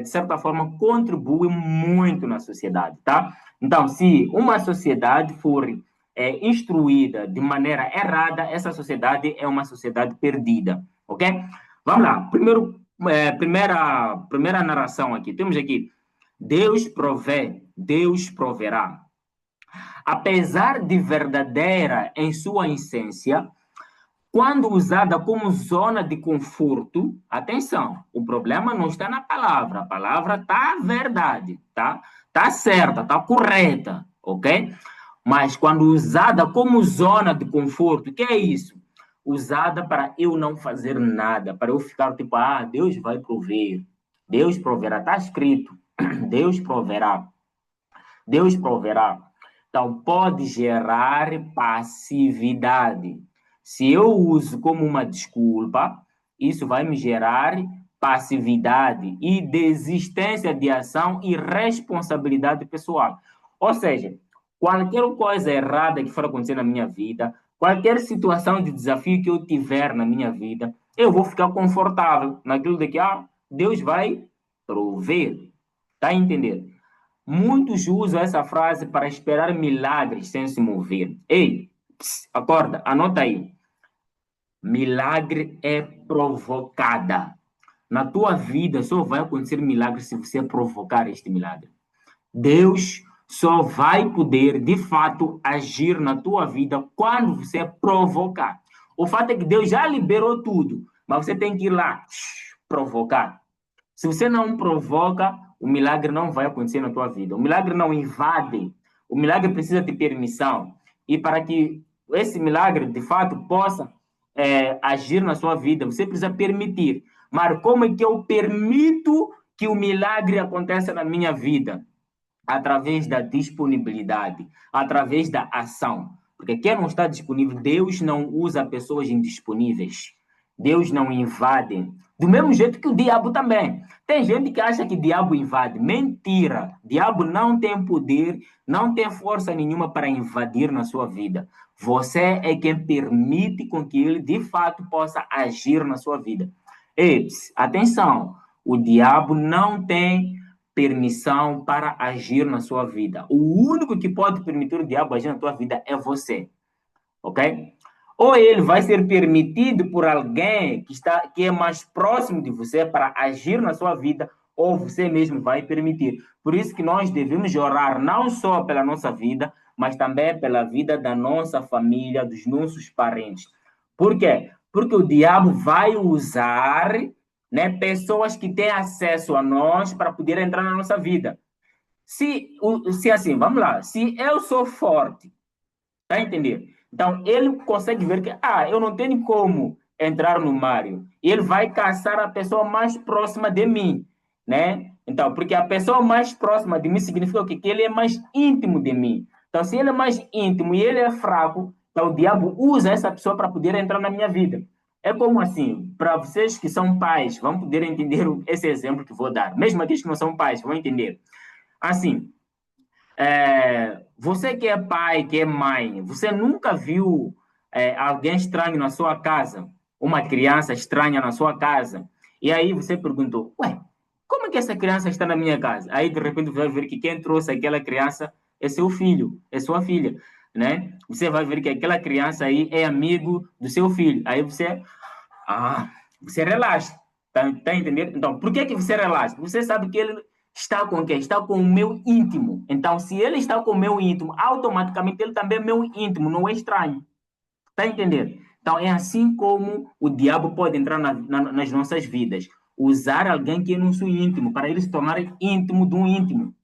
de certa forma, contribui muito na sociedade, tá? Então, se uma sociedade for instruída de maneira errada, essa sociedade é uma sociedade perdida, ok? Vamos lá. Primeira narração aqui. Temos aqui, Deus provê, Deus proverá. Apesar de verdadeira em sua essência, quando usada como zona de conforto, atenção, o problema não está na palavra, a palavra está verdade, tá? Está certa, está correta, ok? Mas quando usada como zona de conforto, o que é isso? Usada para eu não fazer nada, para eu ficar tipo, Deus vai prover, Deus proverá, está escrito, Deus proverá, Deus proverá. Então, pode gerar passividade. Se eu uso como uma desculpa, isso vai me gerar passividade e desistência de ação e responsabilidade pessoal. Ou seja, qualquer coisa errada que for acontecer na minha vida, qualquer situação de desafio que eu tiver na minha vida, eu vou ficar confortável naquilo de que Deus vai prover. Está a entender? Muitos usam essa frase para esperar milagres sem se mover. Ei, acorda, anota aí. Milagre é provocada. Na tua vida só vai acontecer milagre se você provocar este milagre. Deus só vai poder, de fato, agir na tua vida quando você provocar. O fato é que Deus já liberou tudo, mas você tem que ir lá provocar. Se você não provoca, o milagre não vai acontecer na tua vida. O milagre não invade. O milagre precisa de permissão. E para que esse milagre, de fato, possa agir na sua vida, você precisa permitir. Mas como é que eu permito que o milagre aconteça na minha vida? Através da disponibilidade, através da ação. Porque quem não está disponível, Deus não usa pessoas indisponíveis. Deus não invade. Do mesmo jeito que o diabo também. Tem gente que acha que o diabo invade. Mentira. O diabo não tem poder, não tem força nenhuma para invadir na sua vida. Você é quem permite com que ele, de fato, possa agir na sua vida. Ei, atenção. O diabo não tem permissão para agir na sua vida. O único que pode permitir o diabo agir na tua vida é você, ok? Ou ele vai ser permitido por alguém que é mais próximo de você para agir na sua vida, ou você mesmo vai permitir. Por isso que nós devemos orar não só pela nossa vida, mas também pela vida da nossa família, dos nossos parentes. Por quê? Porque o diabo vai usar, né, pessoas que têm acesso a nós para poder entrar na nossa vida. Se assim, vamos lá, se eu sou forte, tá entendendo? Então, ele consegue ver que, eu não tenho como entrar no Mário. E ele vai caçar a pessoa mais próxima de mim, né? Então, porque a pessoa mais próxima de mim significa o quê? Que ele é mais íntimo de mim. Então, se ele é mais íntimo e ele é fraco, então o diabo usa essa pessoa para poder entrar na minha vida. É como assim, para vocês que são pais, vão poder entender esse exemplo que vou dar. Mesmo aqueles que não são pais, vão entender. Assim, você que é pai, que é mãe, você nunca viu alguém estranho na sua casa? Uma criança estranha na sua casa? E aí você perguntou, ué, como é que essa criança está na minha casa? Aí de repente você vai ver que quem trouxe aquela criança é seu filho, é sua filha, né? Você vai ver que aquela criança aí é amigo do seu filho. Aí você relaxa, tá entendendo? Então, por que você relaxa? Você sabe que ele está com quem? Está com o meu íntimo. Então, se ele está com o meu íntimo, automaticamente ele também é meu íntimo, não é estranho. Está entendendo? Então, é assim como o diabo pode entrar nas nossas vidas. Usar alguém que é nosso íntimo, para ele se tornar íntimo de um íntimo.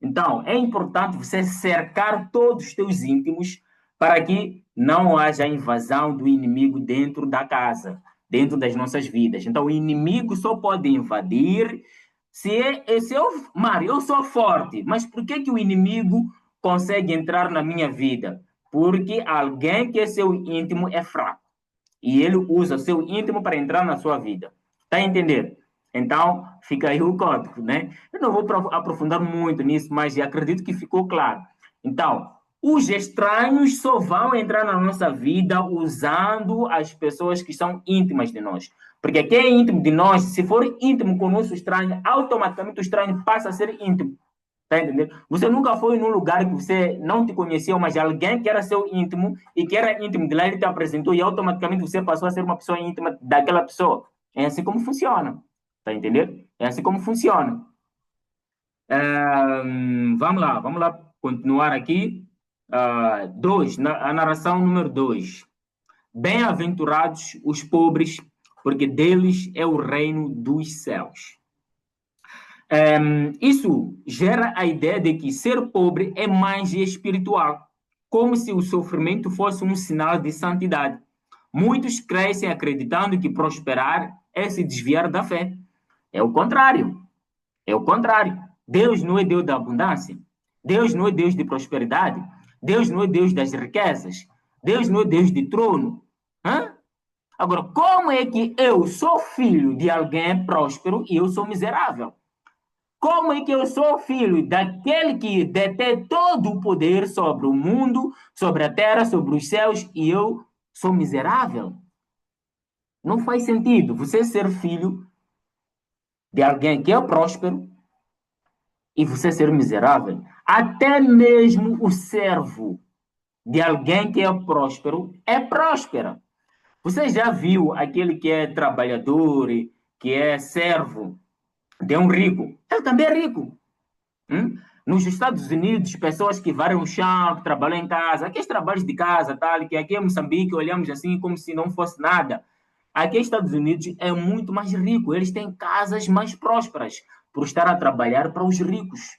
Então, é importante você cercar todos os teus íntimos para que não haja invasão do inimigo dentro da casa, dentro das nossas vidas. Então, o inimigo só pode invadir Mário, eu sou forte, mas por que o inimigo consegue entrar na minha vida? Porque alguém que é seu íntimo é fraco. E ele usa seu íntimo para entrar na sua vida. Está a entender? Então, fica aí o código, né? Eu não vou aprofundar muito nisso, mas acredito que ficou claro. Então, os estranhos só vão entrar na nossa vida usando as pessoas que são íntimas de nós. Porque quem é íntimo de nós, se for íntimo com o nosso estranho, automaticamente o estranho passa a ser íntimo. Tá entendendo? Você nunca foi num lugar que você não te conhecia, mas alguém que era seu íntimo e que era íntimo de lá, ele te apresentou e automaticamente você passou a ser uma pessoa íntima daquela pessoa. É assim como funciona. Tá entendendo? É assim como funciona. Vamos lá, continuar aqui. A narração número 2. Bem-aventurados os pobres, porque deles é o reino dos céus. Isso gera a ideia de que ser pobre é mais espiritual, como se o sofrimento fosse um sinal de santidade. Muitos crescem acreditando que prosperar é se desviar da fé. É o contrário. É o contrário. Deus não é Deus da abundância. Deus não é Deus de prosperidade. Deus não é Deus das riquezas. Deus não é Deus de trono. Hã? Agora, como é que eu sou filho de alguém próspero e eu sou miserável? Como é que eu sou filho daquele que detém todo o poder sobre o mundo, sobre a terra, sobre os céus, e eu sou miserável? Não faz sentido você ser filho de alguém que é próspero e você ser miserável. Até mesmo o servo de alguém que é próspera. Você já viu aquele que é trabalhador, que é servo de um rico? Ele também é rico. Hum? Nos Estados Unidos, pessoas que varrem o chão, que trabalham em casa, aqueles trabalhos de casa, tal, que aqui em Moçambique olhamos assim como se não fosse nada. Aqui nos Estados Unidos é muito mais rico, eles têm casas mais prósperas por estar a trabalhar para os ricos.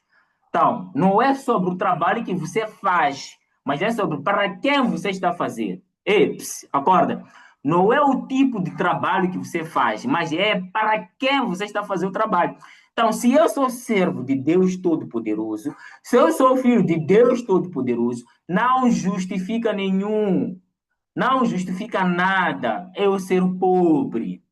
Então, não é sobre o trabalho que você faz, mas é sobre para quem você está a fazer. Ei, acorda. Não é o tipo de trabalho que você faz, mas é para quem você está a fazer o trabalho. Então, se eu sou servo de Deus Todo-Poderoso, se eu sou filho de Deus Todo-Poderoso, não justifica nenhum, não justifica nada eu ser pobre,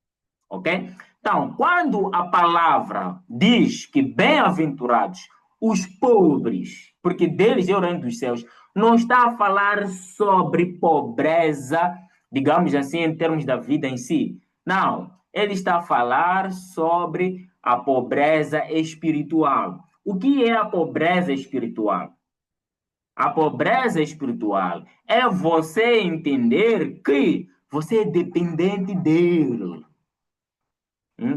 ok? Então, quando a palavra diz que bem-aventurados os pobres, porque deles é o reino dos céus, não está a falar sobre pobreza, digamos assim, em termos da vida em si. Não, ele está a falar sobre a pobreza espiritual. O que é a pobreza espiritual? A pobreza espiritual é você entender que você é dependente dele.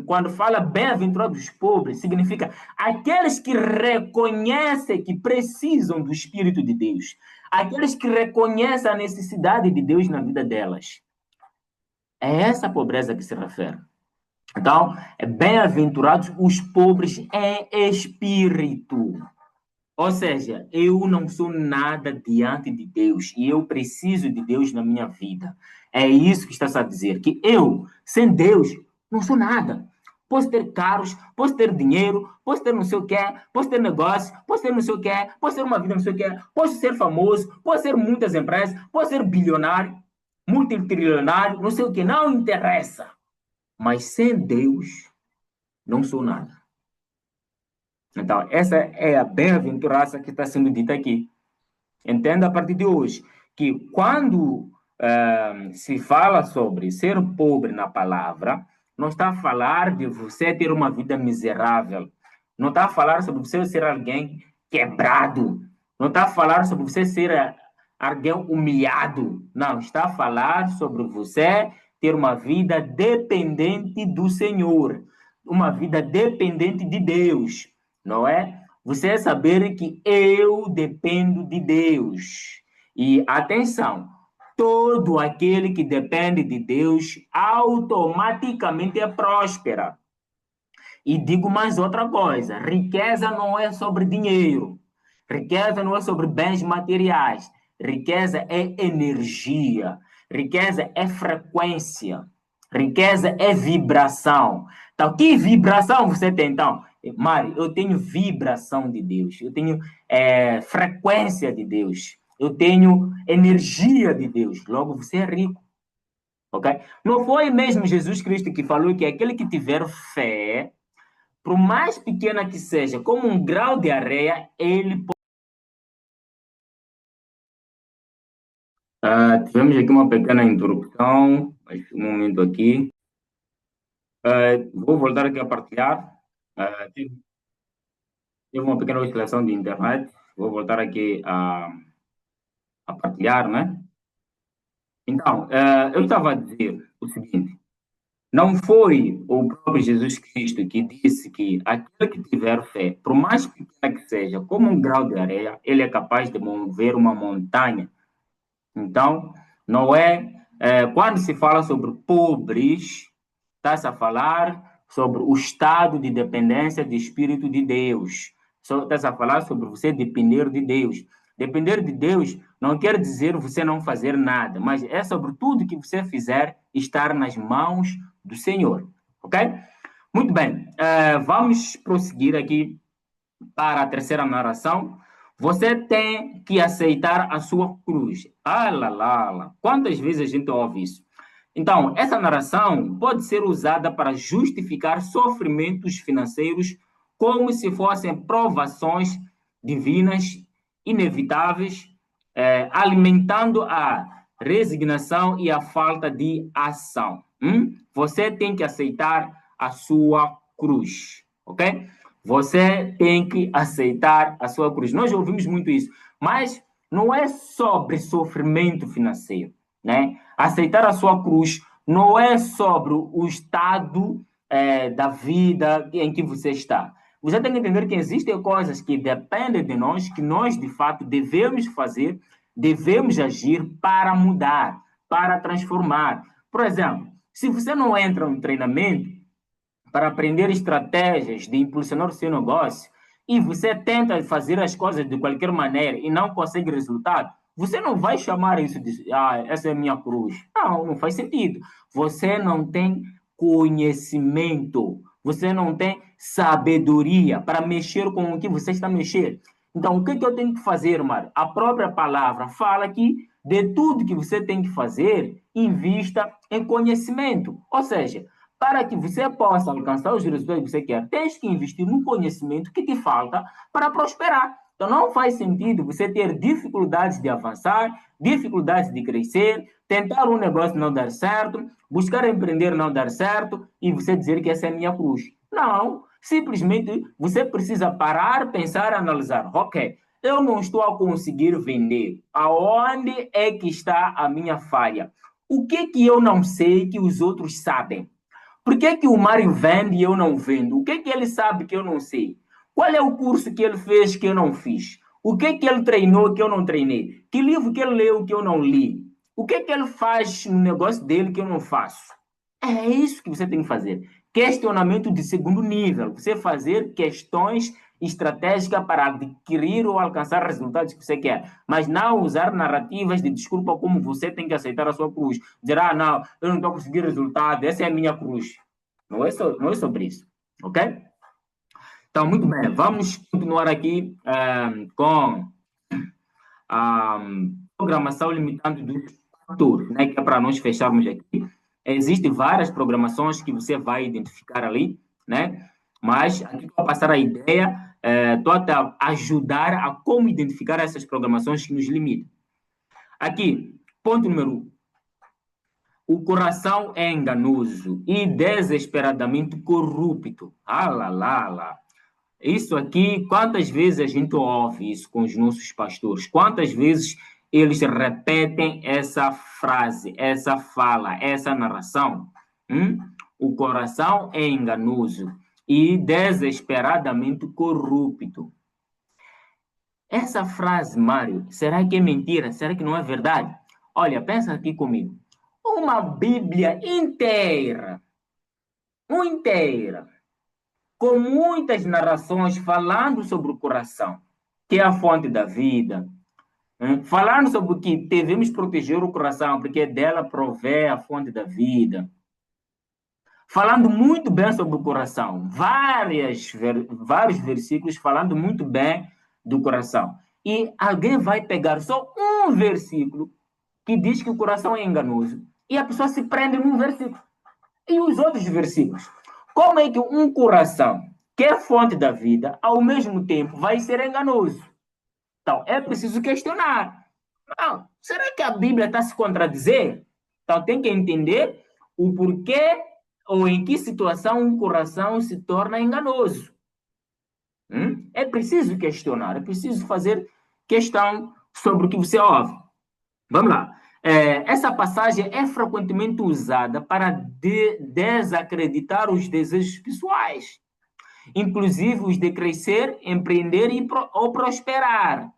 Quando fala bem-aventurados os pobres, significa aqueles que reconhecem que precisam do Espírito de Deus, aqueles que reconhecem a necessidade de Deus na vida delas. É essa pobreza que se refere. Então, é bem-aventurados os pobres em espírito. Ou seja, eu não sou nada diante de Deus e eu preciso de Deus na minha vida. É isso que está a dizer, que eu, sem Deus, não sou nada. Posso ter carros, posso ter dinheiro, posso ter não sei o que, posso ter negócio, posso ter não sei o que, posso ter uma vida não sei o que, posso ser famoso, posso ter muitas empresas, posso ser bilionário, multitrilionário, não sei o que, não interessa. Mas sem Deus, não sou nada. Então, essa é a bem-aventurança que está sendo dita aqui. Entenda a partir de hoje que quando se fala sobre ser pobre na palavra, não está a falar de você ter uma vida miserável. Não está a falar sobre você ser alguém quebrado. Não está a falar sobre você ser alguém humilhado. Não, está a falar sobre você ter uma vida dependente do Senhor. Uma vida dependente de Deus, não é? Você é saber que eu dependo de Deus. E atenção, todo aquele que depende de Deus automaticamente é próspera. E digo mais outra coisa: riqueza não é sobre dinheiro, riqueza não é sobre bens materiais, riqueza é energia, riqueza é frequência, riqueza é vibração. Então, que vibração você tem então? Mari, eu tenho vibração de Deus, eu tenho frequência de Deus, eu tenho energia de Deus, logo você é rico. Ok? Não foi mesmo Jesus Cristo que falou que aquele que tiver fé, por mais pequena que seja, como um grau de areia, ele pode. Tivemos aqui uma pequena interrupção, mas um momento aqui. Vou voltar aqui a partilhar. Tive uma pequena oscilação de internet. Vou voltar aqui a partilhar, né? Então, eu estava a dizer o seguinte: não foi o próprio Jesus Cristo que disse que aquele que tiver fé, por mais pequena que seja, como um grau de areia, ele é capaz de mover uma montanha. Então, não é, quando se fala sobre pobres, está-se a falar sobre o estado de dependência do Espírito de Deus. Estás a falar sobre você depender de Deus. Depender de Deus não quer dizer você não fazer nada, mas é sobre tudo que você fizer estar nas mãos do Senhor. Ok? Muito bem. Vamos prosseguir aqui para a terceira narração. Você tem que aceitar a sua cruz. Ah, lá, lá, lá. Quantas vezes a gente ouve isso? Então, essa narração pode ser usada para justificar sofrimentos financeiros como se fossem provações divinas, inevitáveis, alimentando a resignação e a falta de ação. Você tem que aceitar a sua cruz, ok? Você tem que aceitar a sua cruz. Nós ouvimos muito isso, mas não é sobre sofrimento financeiro, né? Aceitar a sua cruz não é sobre o estado da vida em que você está. Você tem que entender que existem coisas que dependem de nós, que nós, de fato, devemos fazer, devemos agir para mudar, para transformar. Por exemplo, se você não entra no treinamento para aprender estratégias de impulsionar o seu negócio e você tenta fazer as coisas de qualquer maneira e não consegue resultado, você não vai chamar isso de essa é a minha cruz. Não, não faz sentido. Você não tem conhecimento, você não tem sabedoria para mexer com o que você está mexendo. Então, o que eu tenho que fazer, Mário? A própria palavra fala que de tudo que você tem que fazer, invista em conhecimento. Ou seja, para que você possa alcançar os resultados que você quer, tens que investir no conhecimento que te falta para prosperar. Então, não faz sentido você ter dificuldades de avançar, dificuldades de crescer, tentar um negócio não dar certo, buscar empreender não dar certo e você dizer que essa é a minha cruz. Não, simplesmente você precisa parar, pensar, analisar. Ok, eu não estou a conseguir vender. Aonde é que está a minha falha? O que eu não sei que os outros sabem? Por que o Mário vende e eu não vendo? O que ele sabe que eu não sei? Qual é o curso que ele fez que eu não fiz? O que ele treinou que eu não treinei? Que livro que ele leu que eu não li? O que ele faz no negócio dele que eu não faço? É isso que você tem que fazer. Questionamento de segundo nível. Você fazer questões estratégicas para adquirir ou alcançar resultados que você quer. Mas não usar narrativas de desculpa como você tem que aceitar a sua cruz. Dizer, não, eu não estou conseguindo resultado, essa é a minha cruz. Não é sobre isso. Ok? Então, muito bem. Vamos continuar aqui com a programação limitante dos fatores, né? Que é para nós fecharmos aqui. Existem várias programações que você vai identificar ali, né? Mas aqui vou passar a ideia, estou a ajudar a como identificar essas programações que nos limitam. Aqui, ponto número 1. O coração é enganoso e desesperadamente corrupto. Ah, lá, lá, lá. Isso aqui, quantas vezes a gente ouve isso com os nossos pastores? Quantas vezes eles repetem essa frase, essa fala, essa narração? O coração é enganoso e desesperadamente corrupto. Essa frase, Mário, será que é mentira? Será que não é verdade? Olha, pensa aqui comigo. Uma Bíblia inteira, com muitas narrações falando sobre o coração, que é a fonte da vida, falando sobre que devemos proteger o coração, porque dela provém a fonte da vida. Falando muito bem sobre o coração, vários versículos falando muito bem do coração. E alguém vai pegar só um versículo que diz que o coração é enganoso, e a pessoa se prende num versículo. E os outros versículos? Como é que um coração, que é fonte da vida, ao mesmo tempo vai ser enganoso? Então, é preciso questionar. Não, será que a Bíblia está se contradizendo? Então, tem que entender o porquê ou em que situação um coração se torna enganoso. É preciso questionar, é preciso fazer questão sobre o que você ouve. Vamos lá. Essa passagem é frequentemente usada para desacreditar os desejos pessoais, inclusive os de crescer, empreender ou prosperar.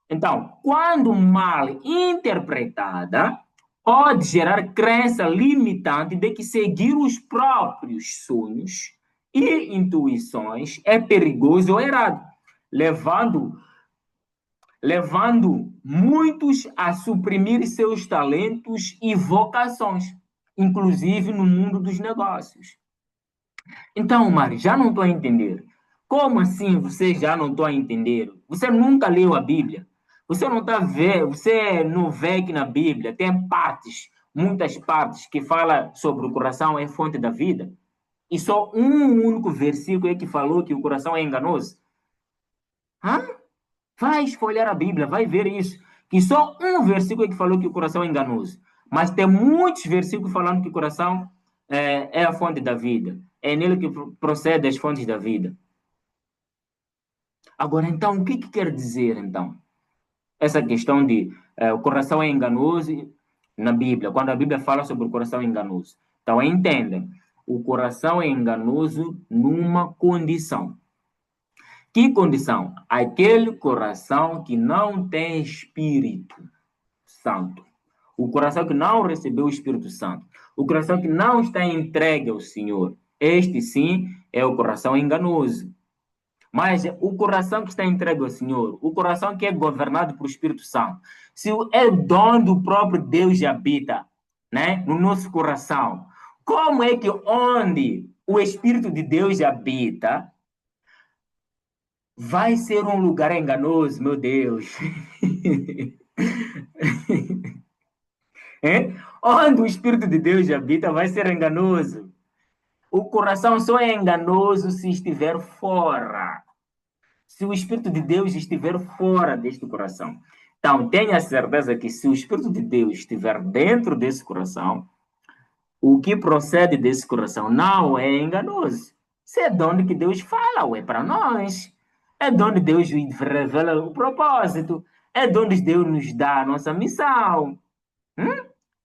Então, quando mal interpretada, pode gerar crença limitante de que seguir os próprios sonhos e intuições é perigoso ou errado, levando muitos a suprimir seus talentos e vocações, inclusive no mundo dos negócios. Então, Mari, já não estou a entender. Como assim você já não está a entender? Você nunca leu a Bíblia? Você não vê que na Bíblia tem partes, muitas partes que fala sobre o coração é fonte da vida? E só um único versículo é que falou que o coração é enganoso? Hã? Vai esfolhar a Bíblia, vai ver isso. Que só um versículo é que falou que o coração é enganoso. Mas tem muitos versículos falando que o coração é a fonte da vida. É nele que procede as fontes da vida. Agora, então, o que quer dizer, então? Essa questão de o coração é enganoso na Bíblia, quando a Bíblia fala sobre o coração enganoso. Então, entendem, o coração é enganoso numa condição. Que condição? Aquele coração que não tem Espírito Santo. O coração que não recebeu o Espírito Santo. O coração que não está entregue ao Senhor. Este sim é o coração enganoso. Mas o coração que está entregue ao Senhor, o coração que é governado pelo Espírito Santo, se é dono do próprio Deus que habita, né, no nosso coração, como é que onde o Espírito de Deus habita, vai ser um lugar enganoso, meu Deus? É? Onde o Espírito de Deus habita, vai ser enganoso. O coração só é enganoso se estiver fora. Se o Espírito de Deus estiver fora deste coração. Então, tenha certeza que se o Espírito de Deus estiver dentro desse coração, o que procede desse coração não é enganoso. Se é de onde que Deus fala, é para nós. É de onde Deus revela o propósito. É de onde Deus nos dá a nossa missão.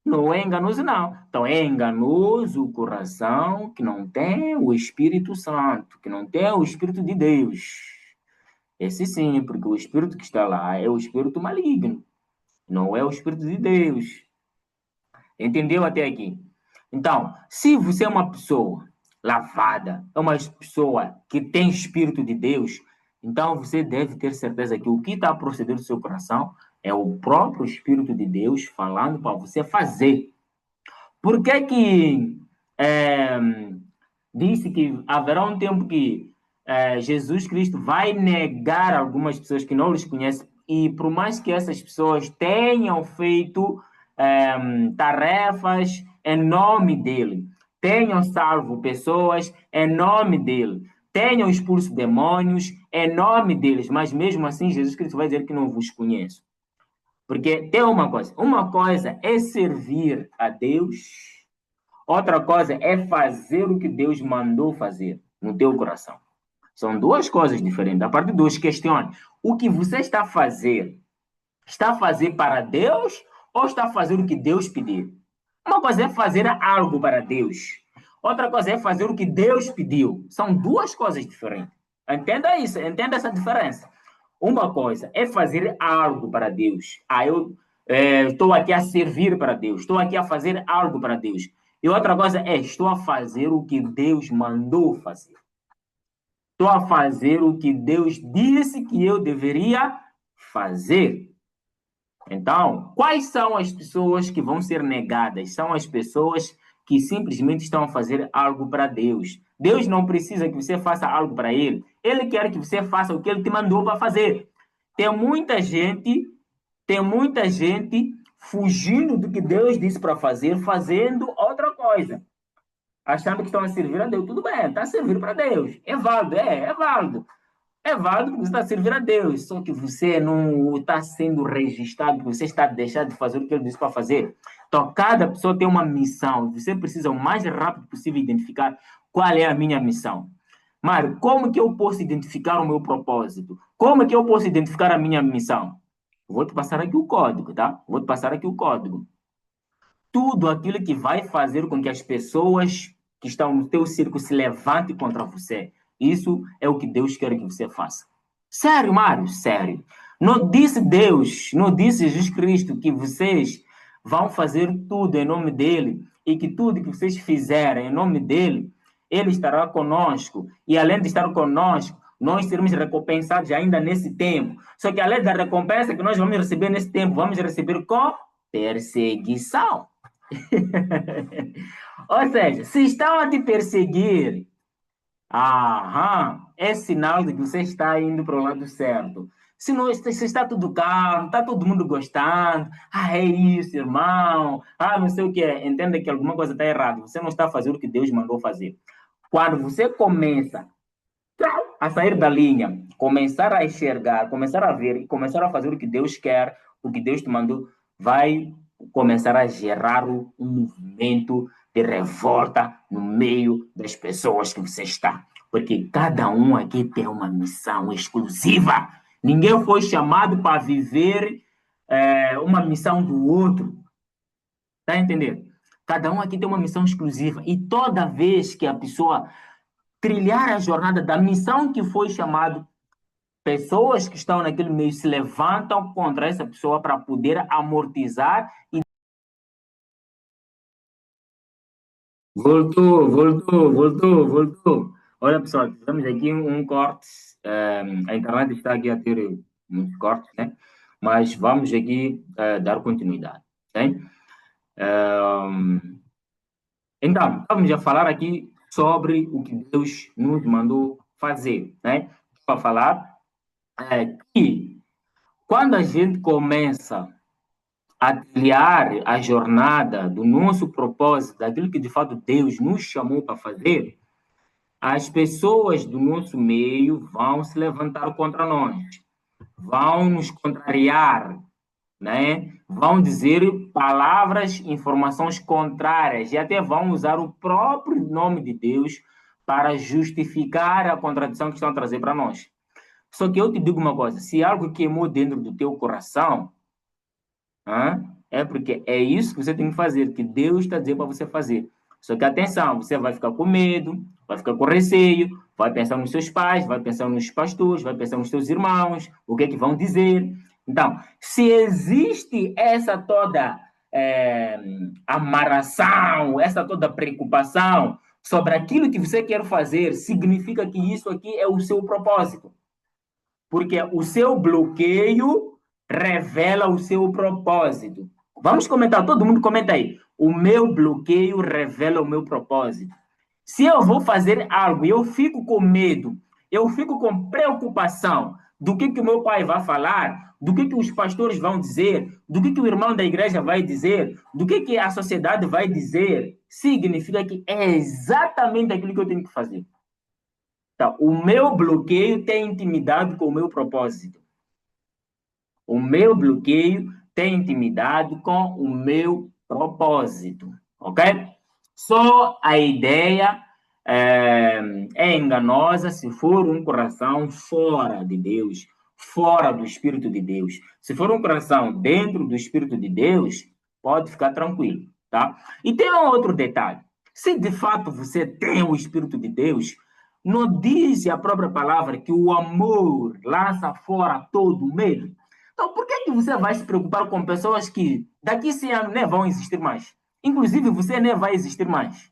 Não é enganoso, não. Então, é enganoso o coração que não tem o Espírito Santo, que não tem o Espírito de Deus. Esse sim, porque o espírito que está lá é o espírito maligno, não é o espírito de Deus. Entendeu até aqui? Então, se você é uma pessoa lavada, é uma pessoa que tem espírito de Deus, então você deve ter certeza que o que está a proceder do seu coração é o próprio Espírito de Deus falando para você fazer. Por que que é, disse que haverá um tempo que Jesus Cristo vai negar algumas pessoas que não os conhecem, e por mais que essas pessoas tenham feito tarefas em nome dele, tenham salvo pessoas em nome dele, tenham expulso demônios em nome deles, mas mesmo assim Jesus Cristo vai dizer que não vos conheço. Porque tem uma coisa é servir a Deus, outra coisa é fazer o que Deus mandou fazer no teu coração. São duas coisas diferentes. A partir de hoje, questione. O que você está a fazer? Está a fazer para Deus ou está a fazer o que Deus pediu? Uma coisa é fazer algo para Deus. Outra coisa é fazer o que Deus pediu. São duas coisas diferentes. Entenda isso, entenda essa diferença. Uma coisa é fazer algo para Deus. Eu estou aqui a servir para Deus. Estou aqui a fazer algo para Deus. E outra coisa é, estou a fazer o que Deus mandou fazer. Estou a fazer o que Deus disse que eu deveria fazer. Então, quais são as pessoas que vão ser negadas? São as pessoas que simplesmente estão a fazer algo para Deus. Deus não precisa que você faça algo para Ele. Ele quer que você faça o que Ele te mandou para fazer. Tem muita gente fugindo do que Deus disse para fazer, fazendo outra coisa, achando que estão a servir a Deus. Tudo bem, está a servir para Deus. É válido, é válido. É válido porque você está a servir a Deus, só que você não está sendo registrado, você está deixando de fazer o que Ele disse para fazer. Então, cada pessoa tem uma missão. Você precisa o mais rápido possível identificar qual é a minha missão. Mário, como que eu posso identificar o meu propósito? Como que eu posso identificar a minha missão? Vou te passar aqui o código, tá? Vou te passar aqui o código. Tudo aquilo que vai fazer com que as pessoas que estão no teu círculo se levantem contra você. Isso é o que Deus quer que você faça. Sério, Mário? Sério. Não disse Deus, não disse Jesus Cristo que vocês vão fazer tudo em nome dele e que tudo que vocês fizerem em nome dele, ele estará conosco. E além de estar conosco, nós seremos recompensados ainda nesse tempo. Só que além da recompensa que nós vamos receber nesse tempo, vamos receber com perseguição. Ou seja, se estão a te perseguir, é sinal de que você está indo para o lado certo. Se, não, se está tudo calmo, está todo mundo gostando, é isso, irmão, não sei o que é, entenda que alguma coisa está errada, você não está fazendo o que Deus mandou fazer. Quando você começa a sair da linha, começar a enxergar, começar a ver e começar a fazer o que Deus quer, o que Deus te mandou, vai começar a gerar um movimento de revolta no meio das pessoas que você está. Porque cada um aqui tem uma missão exclusiva. Ninguém foi chamado para viver uma missão do outro. Está entendendo? Cada um aqui tem uma missão exclusiva. E toda vez que a pessoa trilhar a jornada da missão que foi chamado, pessoas que estão naquele meio se levantam contra essa pessoa para poder amortizar e voltou. Olha, pessoal, tivemos aqui um corte. A internet está aqui a ter muitos cortes, né? Mas vamos aqui dar continuidade, ok? Então, estamos a falar aqui sobre o que Deus nos mandou fazer, né? Para falar que quando a gente começa a trilhar a jornada do nosso propósito, daquilo que de fato Deus nos chamou para fazer, as pessoas do nosso meio vão se levantar contra nós, vão nos contrariar, né? Vão dizer palavras, informações contrárias e até vão usar o próprio nome de Deus para justificar a contradição que estão a trazer para nós. Só que eu te digo uma coisa: se algo queimou dentro do teu coração, é porque é isso que você tem que fazer, que Deus está dizendo para você fazer. Só que atenção, você vai ficar com medo, vai ficar com receio, vai pensar nos seus pais, vai pensar nos pastores, vai pensar nos seus irmãos, o que é que vão dizer. Então, se existe essa toda amarração, essa toda preocupação sobre aquilo que você quer fazer, significa que isso aqui é o seu propósito. Porque o seu bloqueio revela o seu propósito. Vamos comentar, todo mundo comenta aí. O meu bloqueio revela o meu propósito. Se eu vou fazer algo e eu fico com medo, eu fico com preocupação do que o meu pai vai falar, do que os pastores vão dizer, do que o irmão da igreja vai dizer, do que a sociedade vai dizer, significa que é exatamente aquilo que eu tenho que fazer. Então, o meu bloqueio tem intimidade com o meu propósito. O meu bloqueio tem intimidade com o meu propósito, ok? Só a ideia é enganosa se for um coração fora de Deus, fora do Espírito de Deus. Se for um coração dentro do Espírito de Deus, pode ficar tranquilo, tá? E tem um outro detalhe. Se de fato você tem o Espírito de Deus, não diz a própria palavra que o amor lança fora todo medo? Então, por que você vai se preocupar com pessoas que daqui a 100 anos nem vão existir mais? Inclusive, você nem vai existir mais.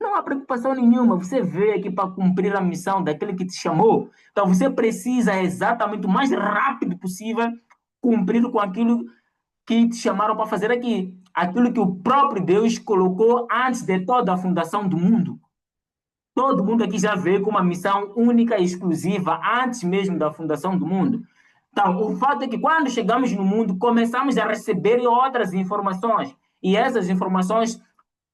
Não há preocupação nenhuma. Você veio aqui para cumprir a missão daquele que te chamou. Então, você precisa exatamente o mais rápido possível cumprir com aquilo que te chamaram para fazer aqui. Aquilo que o próprio Deus colocou antes de toda a fundação do mundo. Todo mundo aqui já veio com uma missão única e exclusiva antes mesmo da fundação do mundo. Então, o fato é que quando chegamos no mundo, começamos a receber outras informações. E essas informações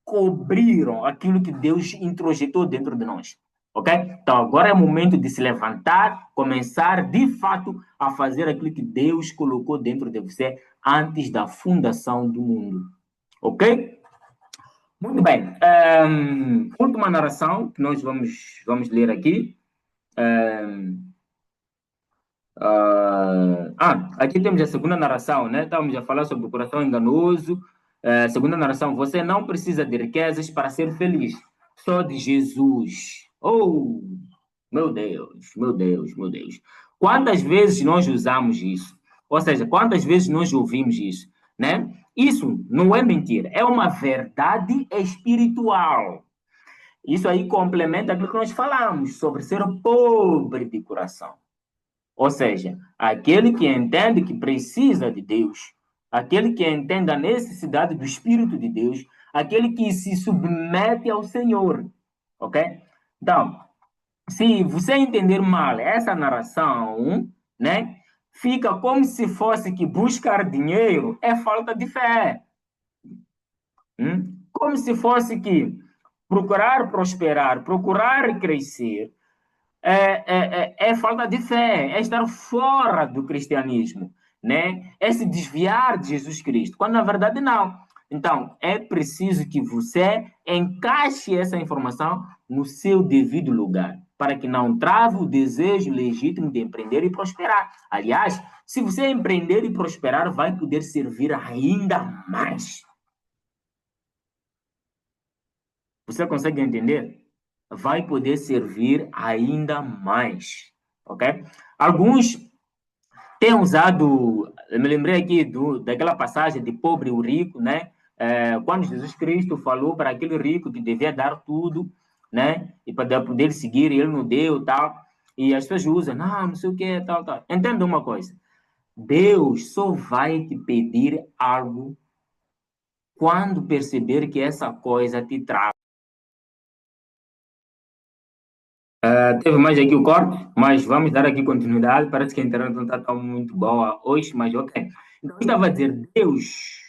cobriram aquilo que Deus introjetou dentro de nós. Ok? Então, agora é o momento de se levantar, começar de fato a fazer aquilo que Deus colocou dentro de você antes da fundação do mundo. Ok? Muito bem. Última narração que nós vamos ler aqui. Aqui temos a segunda narração, né? Estamos a falar sobre o coração enganoso. Segunda narração: você não precisa de riquezas para ser feliz, só de Jesus. Oh, meu Deus, meu Deus, meu Deus. Quantas vezes nós usamos isso? Ou seja, quantas vezes nós ouvimos isso, né? Isso não é mentira, é uma verdade espiritual. Isso aí complementa aquilo que nós falamos sobre ser pobre de coração. Ou seja, aquele que entende que precisa de Deus, aquele que entende a necessidade do Espírito de Deus, aquele que se submete ao Senhor. Ok? Então, se você entender mal essa narração, né, fica como se fosse que buscar dinheiro é falta de fé. Como se fosse que procurar prosperar, procurar crescer, é falta de fé, é estar fora do cristianismo, né? É se desviar de Jesus Cristo, quando na verdade não. Então, é preciso que você encaixe essa informação no seu devido lugar, para que não trave o desejo legítimo de empreender e prosperar. Aliás, se você empreender e prosperar, vai poder servir ainda mais. Você consegue entender? Vai poder servir ainda mais, ok? Alguns têm usado, eu me lembrei aqui daquela passagem de pobre e rico, né? Quando Jesus Cristo falou para aquele rico que devia dar tudo, né? E para poder seguir, ele não deu, tal. E as pessoas usam, não sei o que, tal, tal. Entenda uma coisa, Deus só vai te pedir algo quando perceber que essa coisa te traz. Teve mais aqui o corte, mas vamos dar aqui continuidade. Parece que a internet não está tão muito boa hoje, mas ok. Então, eu estava a dizer, Deus,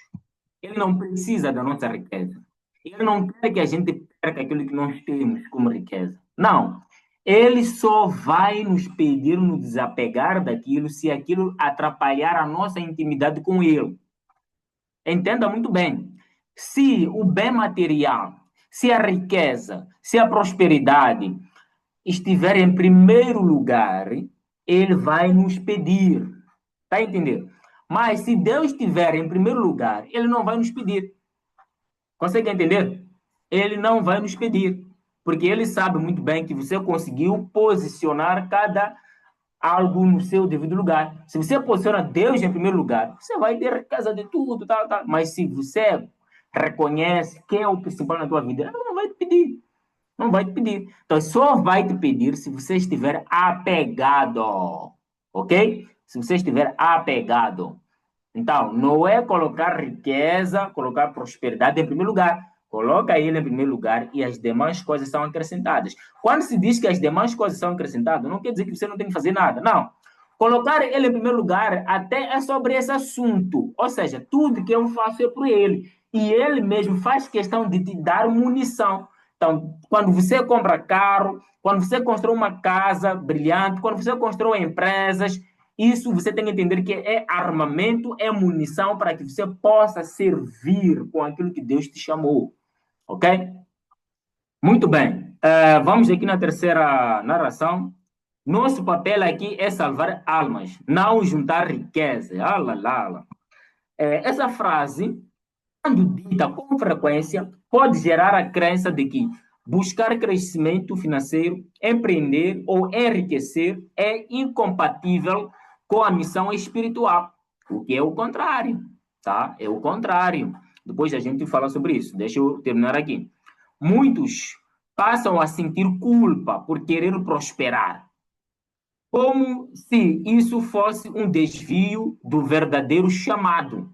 Ele não precisa da nossa riqueza. Ele não quer que a gente perca aquilo que nós temos como riqueza. Não. Ele só vai nos pedir nos desapegar daquilo se aquilo atrapalhar a nossa intimidade com Ele. Entenda muito bem. Se o bem material, se a riqueza, se a prosperidade estiver em primeiro lugar, ele vai nos pedir. Está entendendo? Mas se Deus estiver em primeiro lugar, ele não vai nos pedir. Consegue entender? Ele não vai nos pedir. Porque ele sabe muito bem que você conseguiu posicionar cada algo no seu devido lugar. Se você posiciona Deus em primeiro lugar, você vai ter casa de tudo, tal, tal. Mas se você reconhece quem é o principal na tua vida, ele não vai te pedir. Não vai te pedir. Então, só vai te pedir se você estiver apegado. Ok? Se você estiver apegado. Então, não é colocar riqueza, colocar prosperidade em primeiro lugar. Coloca ele em primeiro lugar e as demais coisas são acrescentadas. Quando se diz que as demais coisas são acrescentadas, não quer dizer que você não tem que fazer nada. Não. Colocar ele em primeiro lugar até é sobre esse assunto. Ou seja, tudo que eu faço é por ele. E ele mesmo faz questão de te dar munição. Então, quando você compra carro, quando você constrói uma casa brilhante, quando você constrói empresas, isso você tem que entender que é armamento, é munição para que você possa servir com aquilo que Deus te chamou. Ok? Muito bem. Vamos aqui na terceira narração. Nosso papel aqui é salvar almas, não juntar riqueza. Ah, lá, lá, lá. Essa frase, quando dita com frequência, pode gerar a crença de que buscar crescimento financeiro, empreender ou enriquecer é incompatível com a missão espiritual, o que é o contrário, tá? É o contrário. Depois a gente fala sobre isso. Deixa eu terminar aqui. Muitos passam a sentir culpa por querer prosperar, como se isso fosse um desvio do verdadeiro chamado.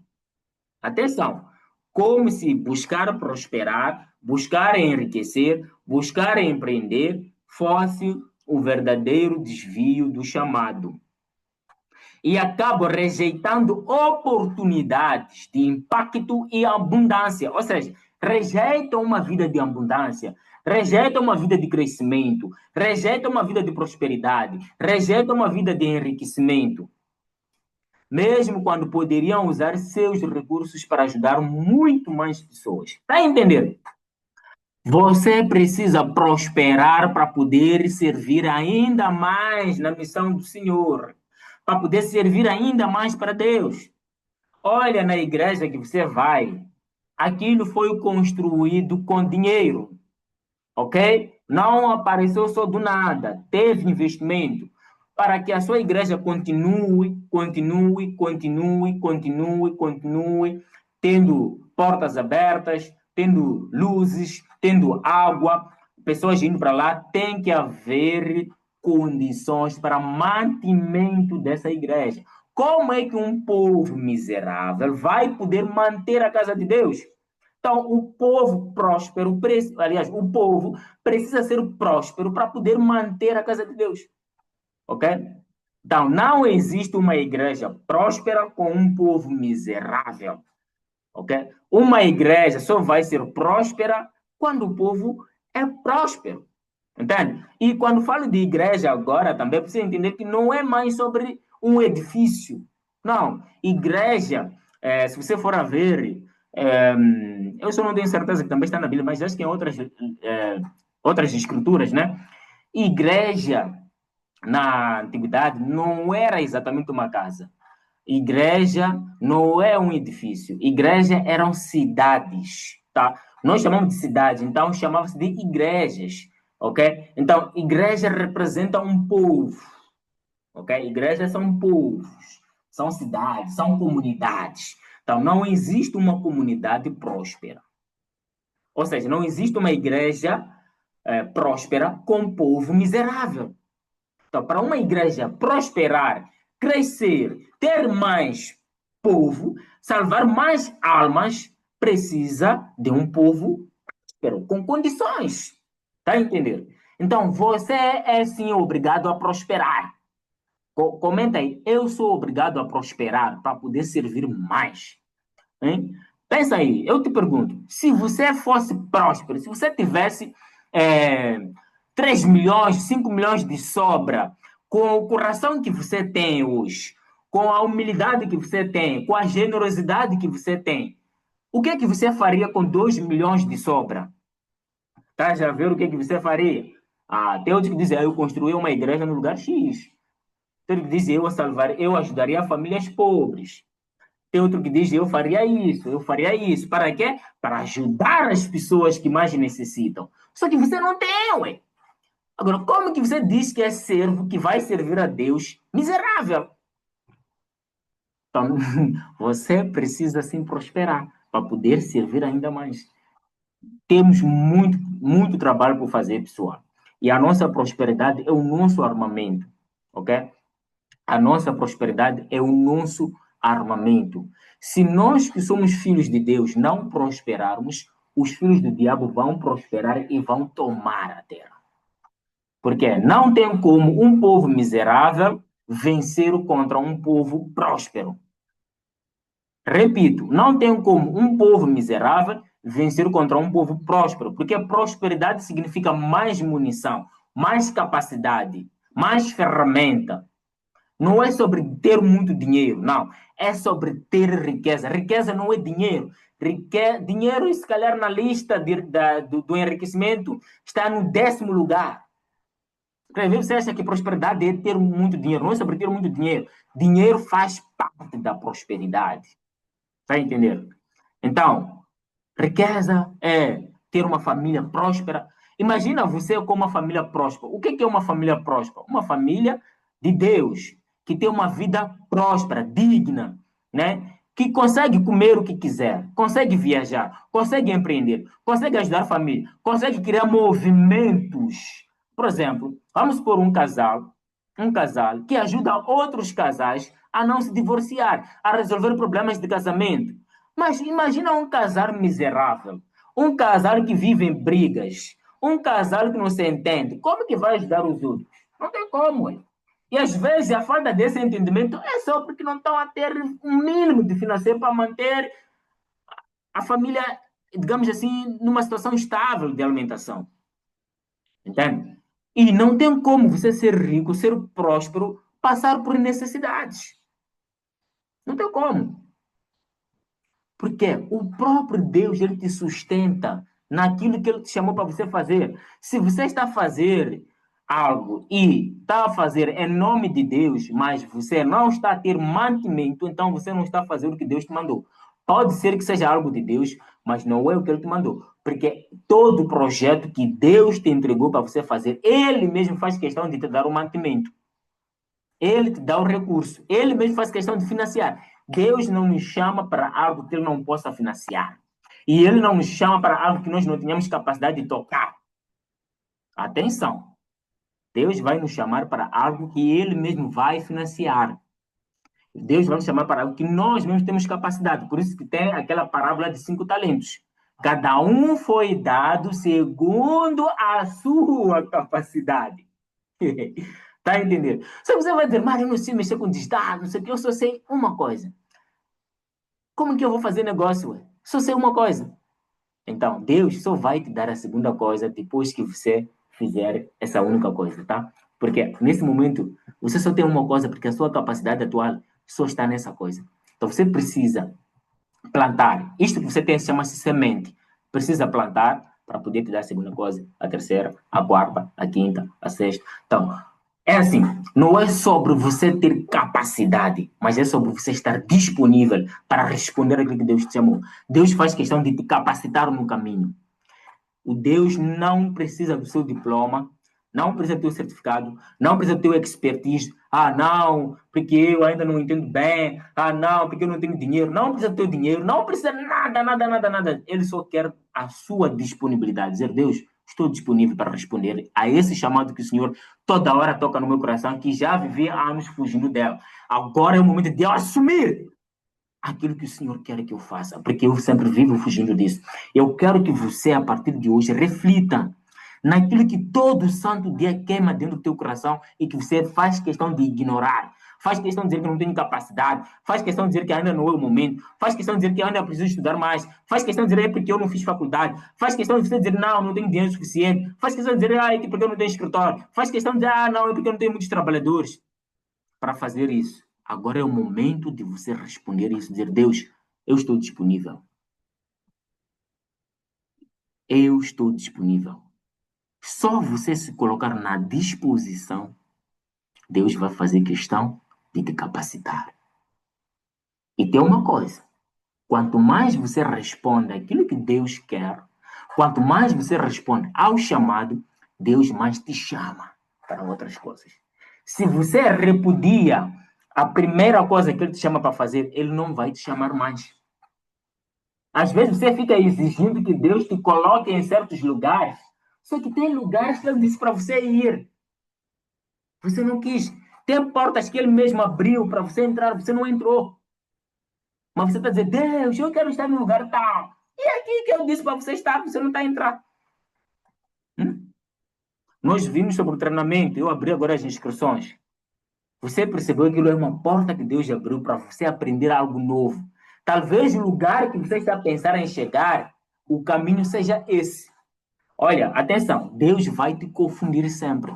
Atenção, como se buscar prosperar, buscar enriquecer, buscar empreender fosse o verdadeiro desvio do chamado. E acabam rejeitando oportunidades de impacto e abundância, ou seja, rejeitam uma vida de abundância, rejeitam uma vida de crescimento, rejeitam uma vida de prosperidade, rejeitam uma vida de enriquecimento, mesmo quando poderiam usar seus recursos para ajudar muito mais pessoas. Está a entender? Você precisa prosperar para poder servir ainda mais na missão do Senhor, para poder servir ainda mais para Deus. Olha na igreja que você vai, aquilo foi construído com dinheiro, ok? Não apareceu só do nada, teve investimento para que a sua igreja continue, continue, continue, continue, continue, tendo portas abertas, tendo luzes, tendo água, pessoas indo para lá, tem que haver condições para mantimento dessa igreja. Como é que um povo miserável vai poder manter a casa de Deus? Então, o povo próspero, aliás, o povo precisa ser próspero para poder manter a casa de Deus. Ok? Então, não existe uma igreja próspera com um povo miserável. Ok? Uma igreja só vai ser próspera quando o povo é próspero. Entende? E quando falo de igreja agora, também precisa entender que não é mais sobre um edifício. Não. Igreja, se você for a ver, eu só não tenho certeza que também está na Bíblia, mas acho que em outras escrituras, né? Igreja, na antiguidade, não era exatamente uma casa. Igreja não é um edifício. Igreja eram cidades, tá? Nós chamamos de cidade, então chamava-se de igrejas, ok? Então, igreja representa um povo, ok? Igrejas são povos, são cidades, são comunidades. Então, não existe uma comunidade próspera. Ou seja, não existe uma igreja próspera com povo miserável. Então, para uma igreja prosperar, crescer, ter mais povo, salvar mais almas, precisa de um povo próspero, com condições. Está a entender? Então, você é sim obrigado a prosperar. Comenta aí, eu sou obrigado a prosperar para poder servir mais. Hein? Pensa aí, eu te pergunto, se você fosse próspero, se você tivesse é, 3 milhões, 5 milhões de sobra, com o coração que você tem hoje, com a humildade que você tem, com a generosidade que você tem, o que é que você faria com 2 milhões de sobra? Tá, já ver o que é que você faria? Ah, tem outros que dizem, eu construí uma igreja no lugar X. Tem outro que diz, eu ajudaria famílias pobres. Tem outro que diz, eu faria isso, eu faria isso. Para quê? Para ajudar as pessoas que mais necessitam. Só que você não tem, ué. Agora, como que você diz que é servo, que vai servir a Deus miserável? Então, você precisa sim prosperar para poder servir ainda mais. Temos muito, muito trabalho por fazer, pessoal. E a nossa prosperidade é o nosso armamento, ok? A nossa prosperidade é o nosso armamento. Se nós que somos filhos de Deus não prosperarmos, os filhos do diabo vão prosperar e vão tomar a terra. Porque não tem como um povo miserável vencer contra um povo próspero. Repito, não tem como um povo miserável vencer contra um povo próspero, porque prosperidade significa mais munição, mais capacidade, mais ferramenta. Não é sobre ter muito dinheiro, não. É sobre ter riqueza. Riqueza não é dinheiro. Dinheiro, se calhar, na lista do enriquecimento, está no 10º lugar. Você acha que prosperidade é ter muito dinheiro? Não é sobre ter muito dinheiro. Dinheiro faz parte da prosperidade. Está a entender? Então, riqueza é ter uma família próspera. Imagina você com uma família próspera. O que é uma família próspera? Uma família de Deus, que tem uma vida próspera, digna, né? Que consegue comer o que quiser, consegue viajar, consegue empreender, consegue ajudar a família, consegue criar movimentos. Por exemplo, vamos por um casal que ajuda outros casais a não se divorciar, a resolver problemas de casamento. Mas imagina um casal miserável, um casal que vive em brigas, um casal que não se entende. Como que vai ajudar os outros? Não tem como. Hein? E às vezes a falta desse entendimento é só porque não estão a ter um mínimo de financeiro para manter a família, digamos assim, numa situação estável de alimentação. Entende? E não tem como você ser rico, ser próspero, passar por necessidades. Não tem como. Porque o próprio Deus, ele te sustenta naquilo que ele te chamou para você fazer. Se você está a fazer algo e está a fazer em nome de Deus, mas você não está a ter mantimento, então você não está a fazer o que Deus te mandou. Pode ser que seja algo de Deus, mas não é o que ele te mandou. Porque todo projeto que Deus te entregou para você fazer, ele mesmo faz questão de te dar o mantimento. Ele te dá o recurso. Ele mesmo faz questão de financiar. Deus não nos chama para algo que Ele não possa financiar. E Ele não nos chama para algo que nós não tenhamos capacidade de tocar. Atenção! Deus vai nos chamar para algo que Ele mesmo vai financiar. Deus vai nos chamar para algo que nós mesmos temos capacidade. Por isso que tem aquela parábola de 5 talentos. Cada um foi dado segundo a sua capacidade. Tá entendendo? Só que você vai dizer, mas eu não sei mexer com digital, não sei o que, eu só sei uma coisa. Como que eu vou fazer negócio? Ué? Só sei uma coisa. Então, Deus só vai te dar a segunda coisa depois que você fizer essa única coisa, tá? Porque nesse momento, você só tem uma coisa, porque a sua capacidade atual só está nessa coisa. Então, você precisa plantar. Isto que você tem chama-se semente. Precisa plantar para poder te dar a segunda coisa, a terceira, a quarta, a quinta, a sexta. Então, é assim, não é sobre você ter capacidade, mas é sobre você estar disponível para responder aquilo que Deus te chamou. Deus faz questão de te capacitar no caminho. O Deus não precisa do seu diploma, não precisa do teu certificado, não precisa do teu expertise. Ah, não, porque eu ainda não entendo bem. Ah, não, porque eu não tenho dinheiro. Não precisa do teu dinheiro, não precisa nada, nada, nada, nada. Ele só quer a sua disponibilidade. Dizer, Deus, estou disponível para responder a esse chamado que o Senhor toda hora toca no meu coração, que já vivi há anos fugindo dela. Agora é o momento de eu assumir aquilo que o Senhor quer que eu faça, porque eu sempre vivo fugindo disso. Eu quero que você, a partir de hoje, reflita naquilo que todo santo dia queima dentro do teu coração e que você faz questão de ignorar. Faz questão de dizer que não tem capacidade, faz questão de dizer que ainda não é o momento, faz questão de dizer que ainda preciso estudar mais, faz questão de dizer porque eu não fiz faculdade, faz questão de você dizer não, não tenho dinheiro suficiente, faz questão de dizer é porque eu não tenho escritório, faz questão de dizer não, é porque eu não tenho muitos trabalhadores para fazer isso. Agora é o momento de você responder isso, dizer, Deus, eu estou disponível. Eu estou disponível. Só você se colocar na disposição, Deus vai fazer questão de te capacitar. E tem uma coisa, quanto mais você responde àquilo que Deus quer, quanto mais você responde ao chamado, Deus mais te chama para outras coisas. Se você repudia a primeira coisa que Ele te chama para fazer, Ele não vai te chamar mais. Às vezes você fica exigindo que Deus te coloque em certos lugares, só que tem lugares que Ele disse para você ir. Você não quis. Tem portas que Ele mesmo abriu para você entrar, você não entrou. Mas você está dizendo, Deus, eu quero estar no lugar tal. E aqui que eu disse para você estar, você não está a entrar. Nós vimos sobre o treinamento, eu abri agora as inscrições. Você percebeu que aquilo é uma porta que Deus abriu para você aprender algo novo. Talvez o lugar que você está a pensar em chegar, o caminho seja esse. Olha, atenção, Deus vai te confundir sempre.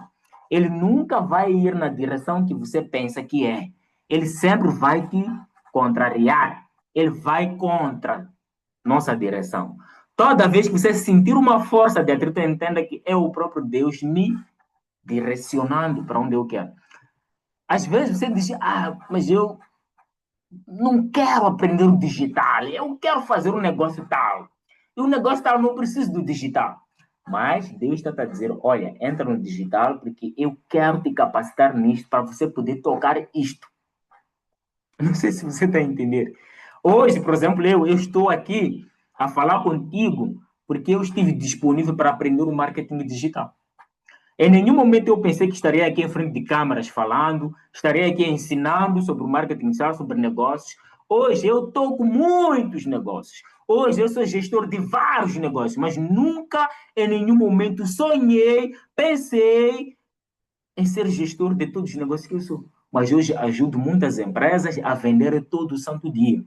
Ele nunca vai ir na direção que você pensa que é. Ele sempre vai te contrariar. Ele vai contra nossa direção. Toda vez que você sentir uma força de atrito, entenda que é o próprio Deus me direcionando para onde eu quero. Às vezes você diz, mas eu não quero aprender o digital, eu quero fazer um negócio tal. E o negócio tal não precisa do digital. Mas Deus está a dizer, olha, entra no digital porque eu quero te capacitar nisto para você poder tocar isto. Não sei se você está a entender. Hoje, por exemplo, eu estou aqui a falar contigo porque eu estive disponível para aprender o marketing digital. Em nenhum momento eu pensei que estaria aqui em frente de câmaras falando, estaria aqui ensinando sobre o marketing digital, sobre negócios. Hoje eu estou com muitos negócios. Hoje eu sou gestor de vários negócios, mas nunca em nenhum momento sonhei, pensei em ser gestor de todos os negócios que eu sou. Mas hoje ajudo muitas empresas a vender todo o santo dia.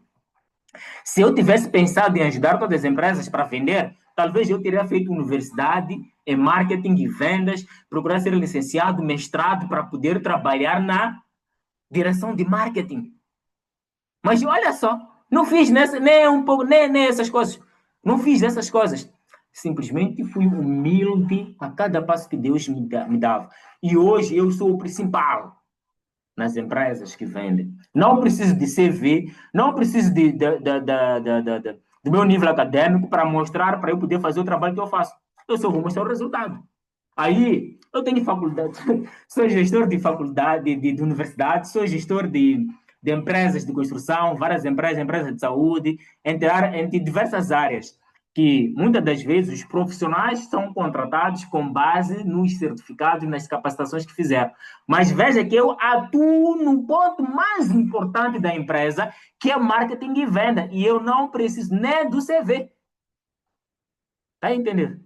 Se eu tivesse pensado em ajudar todas as empresas para vender, talvez eu teria feito universidade em marketing e vendas, procurar ser licenciado, mestrado, para poder trabalhar na direção de marketing. Mas olha só, não fiz nem um pouco, nem essas coisas. Não fiz essas coisas. Simplesmente fui humilde a cada passo que Deus me dava. E hoje eu sou o principal nas empresas que vendem. Não preciso de CV, não preciso do meu nível acadêmico para mostrar, para eu poder fazer o trabalho que eu faço. Eu só vou mostrar o resultado. Aí, eu tenho faculdade, sou gestor de faculdade, de universidade, sou gestor de empresas de construção, várias empresas de saúde, entre diversas áreas, que muitas das vezes os profissionais são contratados com base nos certificados e nas capacitações que fizeram. Mas veja que eu atuo no ponto mais importante da empresa, que é marketing e venda, e eu não preciso nem do CV. Está a entender?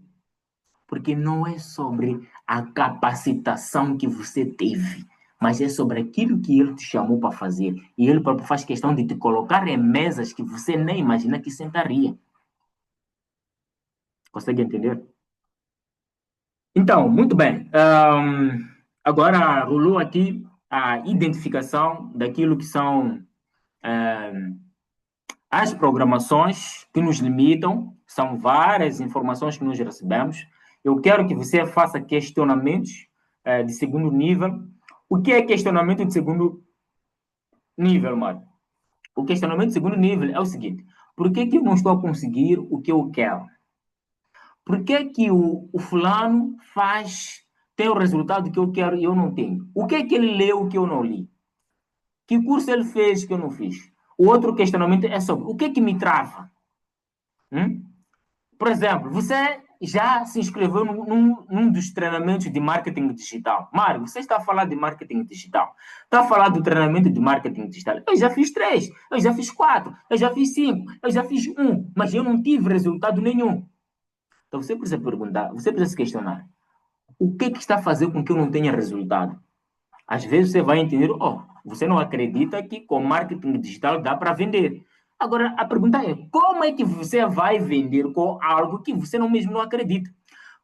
Porque não é sobre a capacitação que você teve, mas é sobre aquilo que ele te chamou para fazer. E ele próprio faz questão de te colocar em mesas que você nem imagina que sentaria. Consegue entender? Então, muito bem. Agora rolou aqui a identificação daquilo que são as programações que nos limitam. São várias informações que nós recebemos. Eu quero que você faça questionamentos de segundo nível. O que é questionamento de segundo nível, Mário? O questionamento de segundo nível é o seguinte: por que eu não estou a conseguir o que eu quero? Por que o fulano tem o resultado que eu quero e eu não tenho? O que ele leu que eu não li? Que curso ele fez que eu não fiz? O outro questionamento é sobre o que me trava? Hum? Por exemplo, você já se inscreveu num dos treinamentos de marketing digital. Mário, você está a falar de marketing digital. Está a falar do treinamento de marketing digital. Eu já fiz 3, eu já fiz 4, eu já fiz 5, eu já fiz um, mas eu não tive resultado nenhum. Então você precisa perguntar, você precisa se questionar. O que está a fazer com que eu não tenha resultado? Às vezes você vai entender, você não acredita que com marketing digital dá para vender. Agora, a pergunta é, como é que você vai vender com algo que você não mesmo não acredita?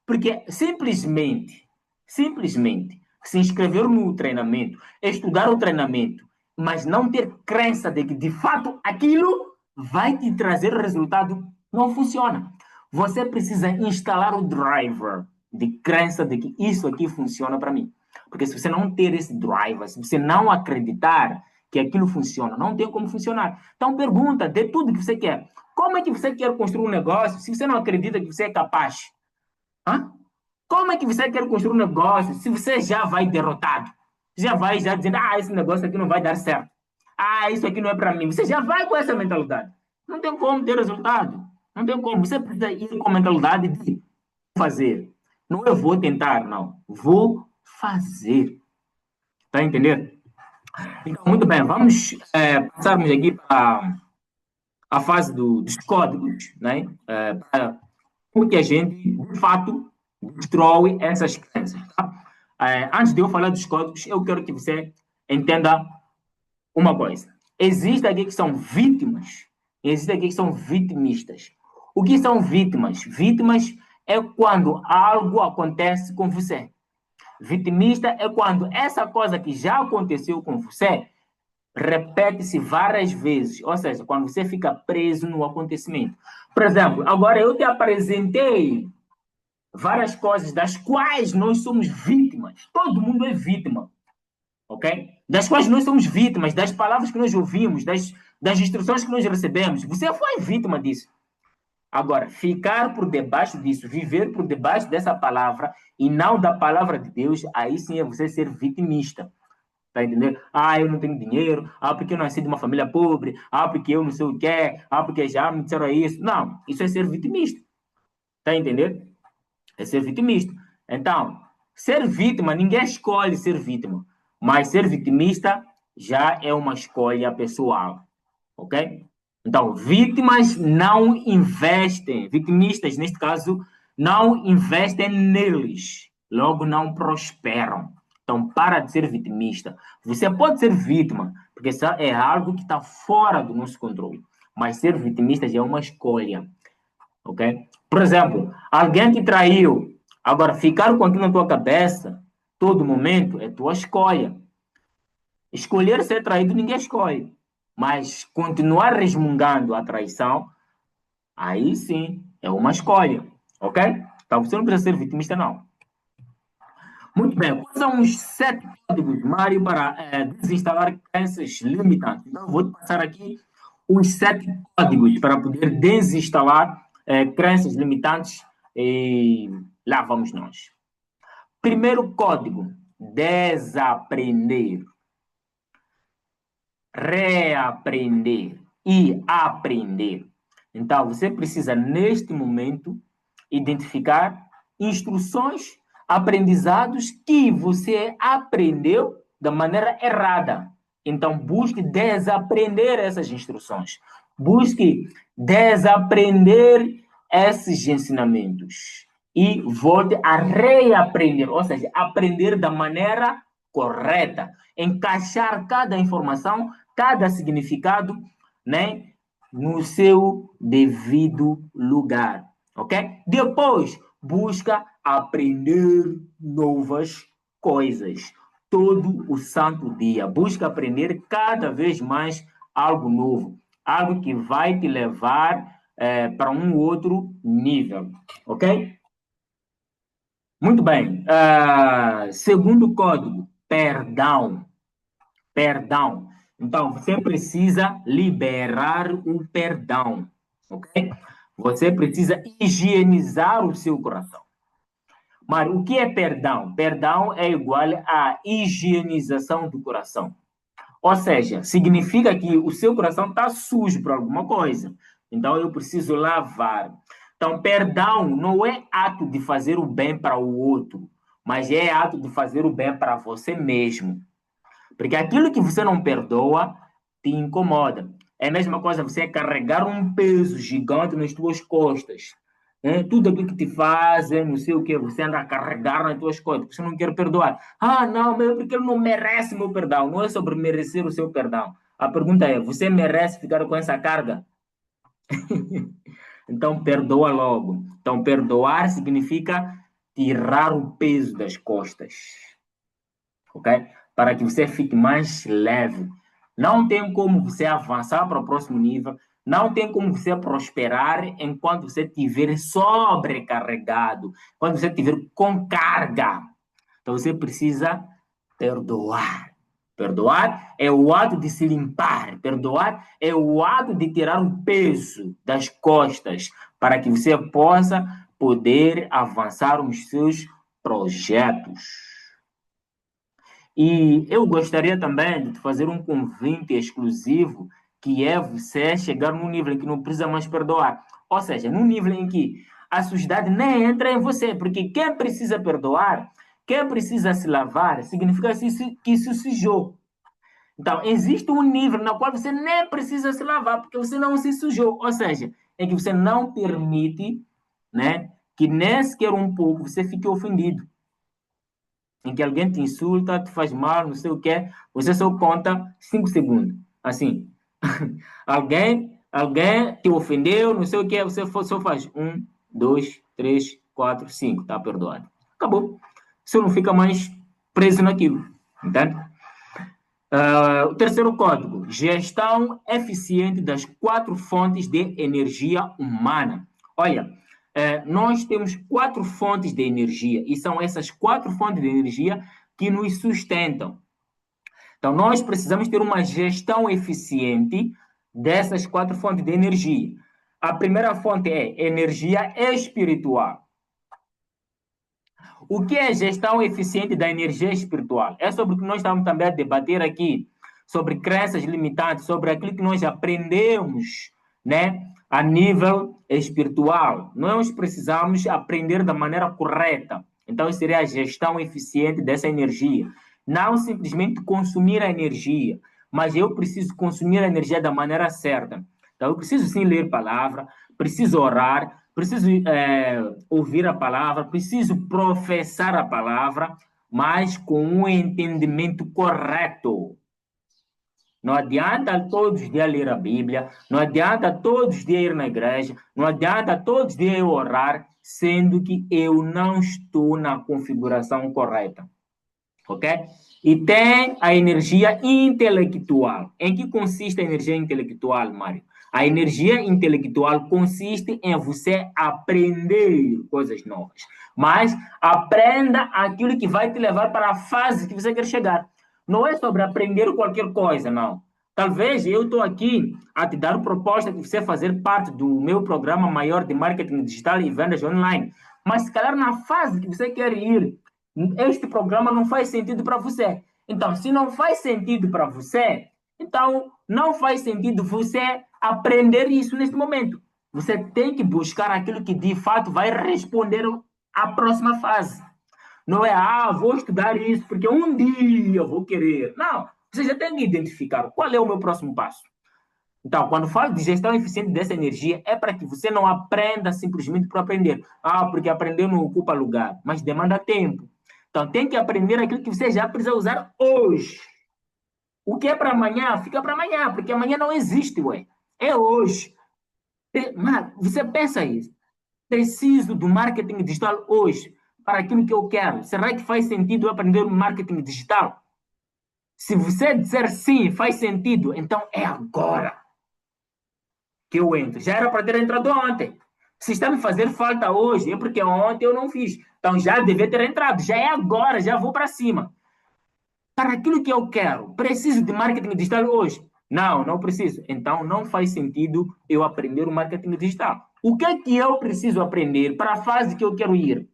Porque simplesmente, se inscrever no treinamento, estudar o treinamento, mas não ter crença de que de fato aquilo vai te trazer resultado, não funciona. Você precisa instalar o driver de crença de que isso aqui funciona para mim. Porque se você não ter esse driver, se você não acreditar que aquilo funciona, não tem como funcionar. Então pergunta de tudo que você quer. Como é que você quer construir um negócio se você não acredita que você é capaz? Hã? Como é que você quer construir um negócio se você já vai derrotado? Já vai já dizendo, esse negócio aqui não vai dar certo. Isso aqui não é para mim. Você já vai com essa mentalidade. Não tem como ter resultado. Não tem como. Você precisa ir com a mentalidade de fazer. Não eu vou tentar, não. Vou fazer. Tá entendendo? Então, muito bem. Vamos passarmos aqui para a fase dos códigos, né? Para como que a gente, de fato, destrói essas crenças. Tá? Antes de eu falar dos códigos, eu quero que você entenda uma coisa. Existem aqui que são vítimas, existem aqui que são vitimistas. O que são vítimas? Vítimas é quando algo acontece com você. Vitimista é quando essa coisa que já aconteceu com você repete-se várias vezes, ou seja, quando você fica preso no acontecimento. Por exemplo, agora eu te apresentei várias coisas das quais nós somos vítimas. Todo mundo é vítima, ok? Das quais nós somos vítimas, das palavras que nós ouvimos, das instruções que nós recebemos. Você foi vítima disso. Agora, ficar por debaixo disso, viver por debaixo dessa palavra e não da palavra de Deus, aí sim é você ser vitimista. Tá entendendo? Eu não tenho dinheiro. Porque eu nasci de uma família pobre. Porque eu não sei o que é. Porque já me disseram isso. Não, isso é ser vitimista. Tá entendendo? É ser vitimista. Então, ser vítima, ninguém escolhe ser vítima. Mas ser vitimista já é uma escolha pessoal. Ok? Então, vítimas não investem. Vitimistas, neste caso, não investem neles. Logo, não prosperam. Então, para de ser vitimista. Você pode ser vítima, porque isso é algo que está fora do nosso controle. Mas ser vitimista já é uma escolha. Ok? Por exemplo, alguém te traiu. Agora, ficar com aquilo na tua cabeça, todo momento, é tua escolha. Escolher ser traído, ninguém escolhe. Mas continuar resmungando a traição, aí sim, é uma escolha. Ok? Então, você não precisa ser vitimista, não. Muito bem, quais são os 7 códigos, Mário, para desinstalar crenças limitantes? Então, vou te passar aqui os 7 códigos para poder desinstalar crenças limitantes e lá vamos nós. Primeiro código, desaprender. reaprender e aprender. Então, você precisa, neste momento, identificar instruções, aprendizados que você aprendeu da maneira errada. Então, busque desaprender essas instruções. Busque desaprender esses ensinamentos e volte a reaprender, ou seja, aprender da maneira correta, encaixar cada informação, cada significado, né, no seu devido lugar, ok? Depois, busca aprender novas coisas. Todo o santo dia, busca aprender cada vez mais algo novo, algo que vai te levar para um outro nível, ok? Muito bem. Segundo código, perdão. Perdão. Então, você precisa liberar o perdão, ok? Você precisa higienizar o seu coração. Mas o que é perdão? Perdão é igual à higienização do coração. Ou seja, significa que o seu coração está sujo por alguma coisa. Então, eu preciso lavar. Então, perdão não é ato de fazer o bem para o outro, mas é ato de fazer o bem para você mesmo. Porque aquilo que você não perdoa te incomoda. É a mesma coisa você carregar um peso gigante nas tuas costas. Tudo aquilo que te fazem, não sei o que, você anda a carregar nas tuas costas, você não quer perdoar. Ah, não, mas porque ele não merece meu perdão. Não é sobre merecer o seu perdão. A pergunta é: você merece ficar com essa carga? Então, perdoa logo. Então, perdoar significa tirar o peso das costas, ok? Para que você fique mais leve. Não tem como você avançar para o próximo nível, não tem como você prosperar enquanto você estiver sobrecarregado, quando você estiver com carga. Então você precisa perdoar. Perdoar é o ato de se limpar, perdoar é o ato de tirar o peso das costas para que você possa poder avançar nos seus projetos. E eu gostaria também de te fazer um convite exclusivo, que é você chegar num nível em que não precisa mais perdoar. Ou seja, num nível em que a sujidade nem entra em você, porque quem precisa perdoar, quem precisa se lavar, significa que se sujou. Então, existe um nível no qual você nem precisa se lavar, porque você não se sujou. Ou seja, em que você não permite, né, que nem sequer um pouco você fique ofendido, em que alguém te insulta, te faz mal, não sei o quê, você só conta 5 segundos. Assim, alguém te ofendeu, não sei o quê, você só faz 1, 2, 3, 4, 5, tá perdoado. Acabou. Você não fica mais preso naquilo, entende? O terceiro código, gestão eficiente das 4 fontes de energia humana. Olha, nós temos 4 fontes de energia e são essas 4 fontes de energia que nos sustentam. Então, nós precisamos ter uma gestão eficiente dessas 4 fontes de energia. A primeira fonte é energia espiritual. O que é gestão eficiente da energia espiritual? É sobre o que nós estamos também a debater aqui, sobre crenças limitantes, sobre aquilo que nós aprendemos, né, a nível espiritual. Nós precisamos aprender da maneira correta. Então, isso seria a gestão eficiente dessa energia. Não simplesmente consumir a energia, mas eu preciso consumir a energia da maneira certa. Então, eu preciso sim ler palavra, preciso orar, preciso ouvir a palavra, preciso professar a palavra, mas com um entendimento correto. Não adianta todos os dias ler a Bíblia, não adianta todos os dias ir na igreja, não adianta todos os dias eu orar, sendo que eu não estou na configuração correta. Ok? E tem a energia intelectual. Em que consiste a energia intelectual, Mário? A energia intelectual consiste em você aprender coisas novas. Mas aprenda aquilo que vai te levar para a fase que você quer chegar. Não é sobre aprender qualquer coisa, não. Talvez eu estou aqui a te dar uma proposta de você fazer parte do meu programa maior de marketing digital e vendas online. Mas se calhar na fase que você quer ir, este programa não faz sentido para você. Então, se não faz sentido para você, Então, não faz sentido você aprender isso neste momento. Você tem que buscar aquilo que de fato vai responder à próxima fase. Não é, vou estudar isso porque um dia eu vou querer. Não, você já tem que identificar qual é o meu próximo passo. Então, quando falo de gestão eficiente dessa energia, é para que você não aprenda simplesmente por aprender. Porque aprender não ocupa lugar, mas demanda tempo. Então, tem que aprender aquilo que você já precisa usar hoje. O que é para amanhã, fica para amanhã, porque amanhã não existe, ué. É hoje. Mas você pensa isso. Preciso do marketing digital hoje para aquilo que eu quero. Será que faz sentido eu aprender o marketing digital? Se você disser sim, faz sentido, então é agora que eu entro. Já era para ter entrado ontem. Se está me fazendo falta hoje, é porque ontem eu não fiz. Então já devia ter entrado. Já é agora, já vou para cima. Para aquilo que eu quero, preciso de marketing digital hoje? Não, não preciso. Então não faz sentido eu aprender o marketing digital. O que é que eu preciso aprender para a fase que eu quero ir?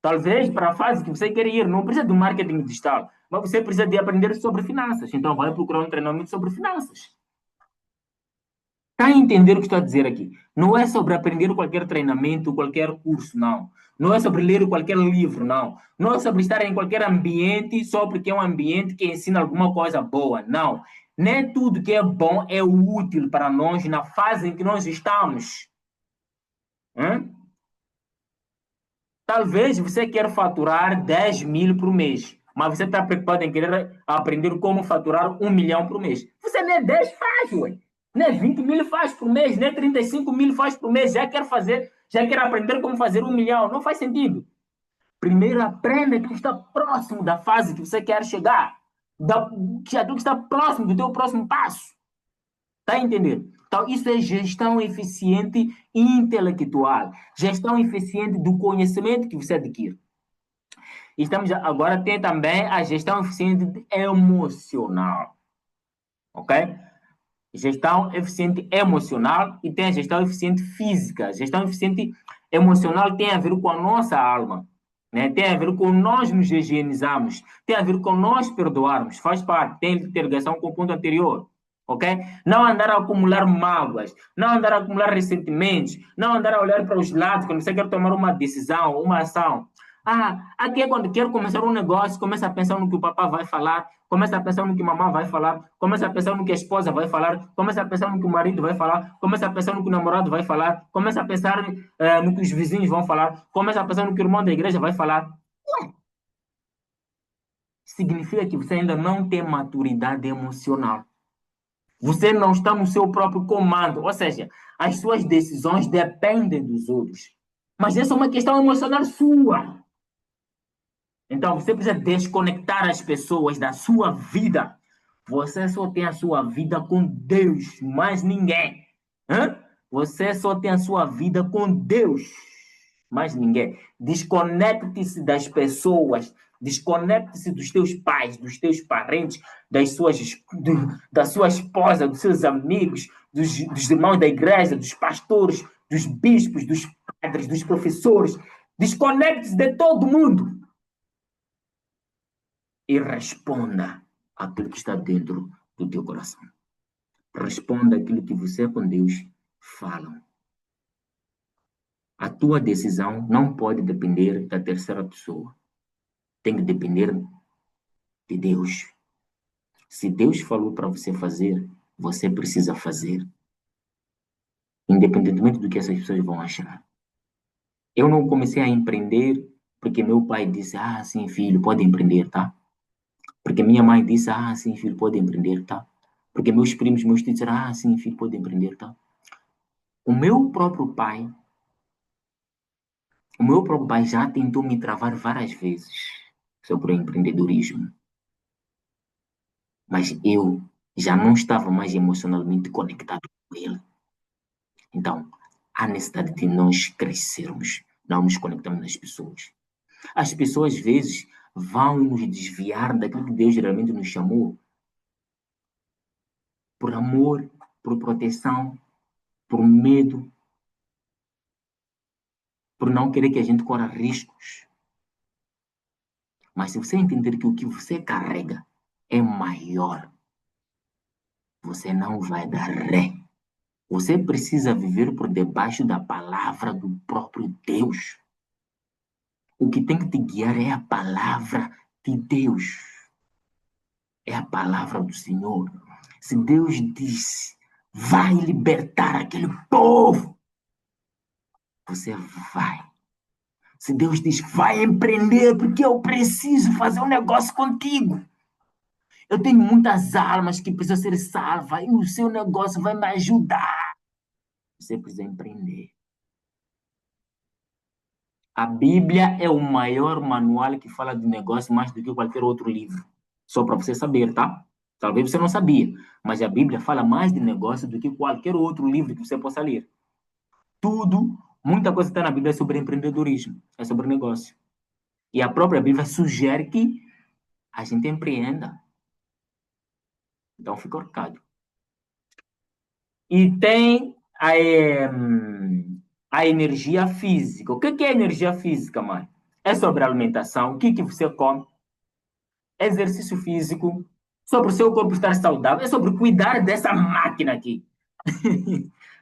Talvez para a fase que você quer ir, não precisa de marketing digital, mas você precisa de aprender sobre finanças. Então vai procurar um treinamento sobre finanças. Está a entender o que estou a dizer aqui? Não é sobre aprender qualquer treinamento, qualquer curso, não. Não é sobre ler qualquer livro, não. Não é sobre estar em qualquer ambiente só porque é um ambiente que ensina alguma coisa boa, não. Nem tudo que é bom é útil para nós na fase em que nós estamos. Hã? Talvez você queira faturar 10 mil por mês, mas você está preocupado em querer aprender como faturar 1 milhão por mês. Você nem 10 faz, ué. Nem 20 mil faz por mês, nem 35 mil faz por mês. Já quer aprender como fazer 1 milhão. Não faz sentido. Primeiro aprenda aquilo que está próximo da fase que você quer chegar. Aquilo que está próximo do teu próximo passo. Está a entender? Então, isso é gestão eficiente intelectual, gestão eficiente do conhecimento que você adquire. E agora tem também a gestão eficiente emocional, ok? Gestão eficiente emocional e tem a gestão eficiente física. A gestão eficiente emocional tem a ver com a nossa alma, né? Tem a ver com nós nos higienizarmos, tem a ver com nós perdoarmos, faz parte, tem interligação com o ponto anterior. Ok? Não andar a acumular mágoas, não andar a acumular ressentimentos, não andar a olhar para os lados quando você quer tomar uma decisão, uma ação. Aqui é quando quero começar um negócio, começa a pensar no que o papá vai falar, começa a pensar no que a mamãe vai falar, começa a pensar no que a esposa vai falar, começa a pensar no que o marido vai falar, começa a pensar no que o namorado vai falar, começa a pensar no que os vizinhos vão falar, começa a pensar no que o irmão da igreja vai falar. Significa que você ainda não tem maturidade emocional. Você não está no seu próprio comando, ou seja, as suas decisões dependem dos outros. Mas essa é uma questão emocional sua. Então você precisa desconectar as pessoas da sua vida. Você só tem a sua vida com Deus, mais ninguém. Hã? Você só tem a sua vida com Deus, mais ninguém. Desconecte-se das pessoas, desconecte-se dos teus pais, dos teus parentes, da sua esposa, dos seus amigos, dos irmãos da igreja, dos pastores, dos bispos, dos padres, dos professores. Desconecte-se de todo mundo e responda aquilo que está dentro do teu coração. Responda aquilo que você com Deus falam. A tua decisão não pode depender da terceira pessoa. Tem que depender de Deus. Se Deus falou para você fazer, você precisa fazer. Independentemente do que essas pessoas vão achar. Eu não comecei a empreender porque meu pai disse, sim, filho, pode empreender, tá? Porque minha mãe disse, sim, filho, pode empreender, tá? Porque meus primos, meus tios disseram, sim, filho, pode empreender, tá? O meu próprio pai, o meu próprio pai já tentou me travar várias vezes sobre o empreendedorismo. Mas eu já não estava mais emocionalmente conectado com ele. Então, há necessidade de nós crescermos, não nos conectarmos nas pessoas. As pessoas, às vezes, vão nos desviar daquilo que Deus geralmente nos chamou por amor, por proteção, por medo, por não querer que a gente corra riscos. Mas se você entender que o que você carrega é maior, você não vai dar ré. Você precisa viver por debaixo da palavra do próprio Deus. O que tem que te guiar é a palavra de Deus. É a palavra do Senhor. Se Deus diz, vai libertar aquele povo, você vai. Se Deus diz, vai empreender, porque eu preciso fazer um negócio contigo. Eu tenho muitas almas que precisam ser salvas e o seu negócio vai me ajudar. Você precisa empreender. A Bíblia é o maior manual que fala de negócio mais do que qualquer outro livro. Só para você saber, tá? Talvez você não sabia, mas a Bíblia fala mais de negócio do que qualquer outro livro que você possa ler. Tudo, muita coisa que está na Bíblia é sobre empreendedorismo, é sobre negócio. E a própria Bíblia sugere que a gente empreenda. Então fica o recado. E tem a energia física. O que é energia física, mãe? É sobre alimentação, o que você come, exercício físico, sobre o seu corpo estar saudável, é sobre cuidar dessa máquina aqui.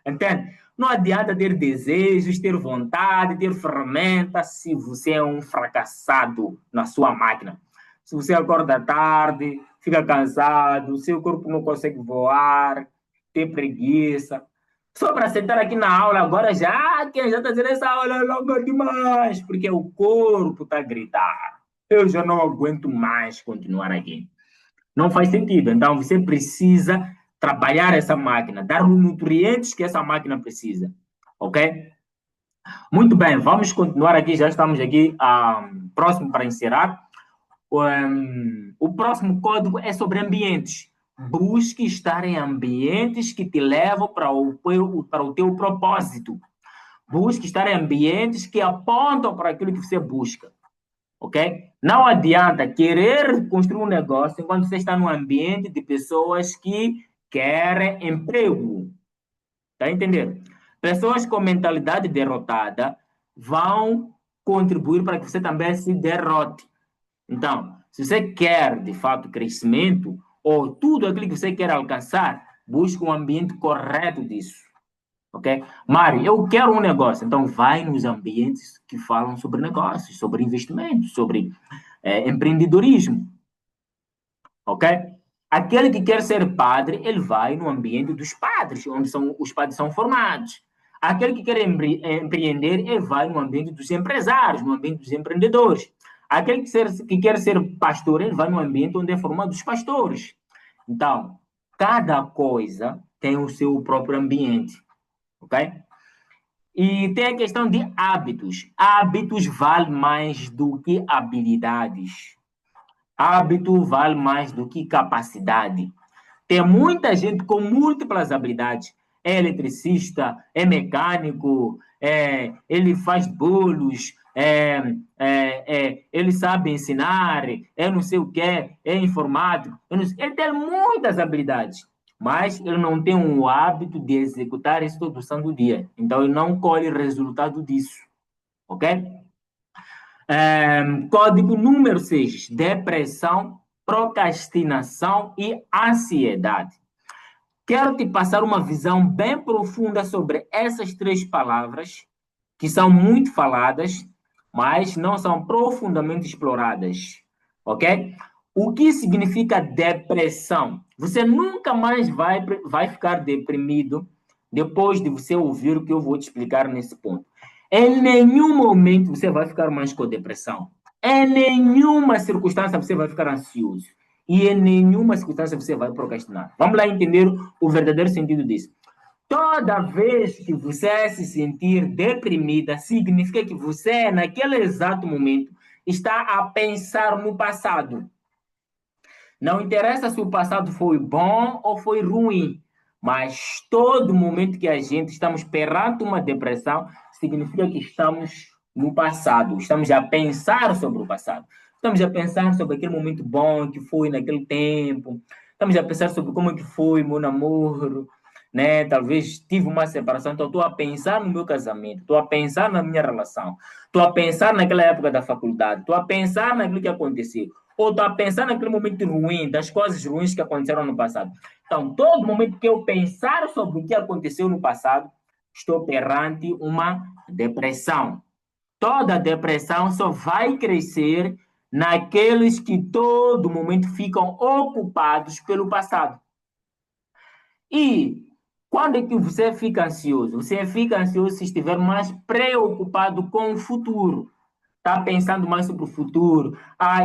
Entende? Não adianta ter desejos, ter vontade, ter ferramentas se você é um fracassado na sua máquina. Se você acorda tarde, fica cansado, seu corpo não consegue voar, tem preguiça. Só para sentar aqui na aula agora quem já está dizendo essa aula é longa demais, porque o corpo está a gritar. Eu já não aguento mais continuar aqui. Não faz sentido. Então, você precisa trabalhar essa máquina, dar os nutrientes que essa máquina precisa. Ok? Muito bem, vamos continuar aqui. Já estamos aqui próximo para encerrar. O próximo código é sobre ambientes. Busque estar em ambientes que te levam para o teu propósito. Busque estar em ambientes que apontam para aquilo que você busca. Ok? Não adianta querer construir um negócio enquanto você está num ambiente de pessoas que querem emprego. Está entendendo? Pessoas com mentalidade derrotada vão contribuir para que você também se derrote. Então, se você quer, de fato, crescimento, ou tudo aquilo que você quer alcançar, busque um ambiente correto disso. Ok? Mari, eu quero um negócio. Então, vai nos ambientes que falam sobre negócios, sobre investimentos, sobre empreendedorismo. Ok? Aquele que quer ser padre, ele vai no ambiente dos padres, onde os padres são formados. Aquele que quer empreender, ele vai no ambiente dos empresários, no ambiente dos empreendedores. Aquele que quer ser pastor, ele vai no ambiente onde é formado os pastores. Então, cada coisa tem o seu próprio ambiente. Ok? E tem a questão de hábitos. Hábitos valem mais do que habilidades. Hábito vale mais do que capacidade. Tem muita gente com múltiplas habilidades. É eletricista, é mecânico, ele faz bolos, ele sabe ensinar, é não sei o que, é informático. Ele tem muitas habilidades, mas ele não tem o hábito de executar isso todo santo dia. Então, ele não colhe resultado disso. Ok? Código número 6, depressão, procrastinação e ansiedade. Quero te passar uma visão bem profunda sobre essas três palavras, que são muito faladas, mas não são profundamente exploradas. Ok? O que significa depressão? Você nunca mais vai ficar deprimido depois de você ouvir o que eu vou te explicar nesse ponto. Em nenhum momento você vai ficar mais com depressão. Em nenhuma circunstância você vai ficar ansioso. E em nenhuma circunstância você vai procrastinar. Vamos lá entender o verdadeiro sentido disso. Toda vez que você se sentir deprimida, significa que você, naquele exato momento, está a pensar no passado. Não interessa se o passado foi bom ou foi ruim, mas todo momento que a gente estamos perante uma depressão, significa que estamos no passado, estamos a pensar sobre o passado. Estamos a pensar sobre aquele momento bom que foi naquele tempo. Estamos a pensar sobre como que foi meu namoro, né? Talvez tive uma separação, então estou a pensar no meu casamento, estou a pensar na minha relação, estou a pensar naquela época da faculdade, estou a pensar naquilo que aconteceu. ou estou a pensar naquele momento ruim, das coisas ruins que aconteceram no passado. Então, todo momento que eu pensar sobre o que aconteceu no passado, estou perante uma depressão. Toda depressão só vai crescer naqueles que todo momento ficam ocupados pelo passado. E quando é que você fica ansioso? Você fica ansioso se estiver mais preocupado com o futuro. Está pensando mais sobre o futuro.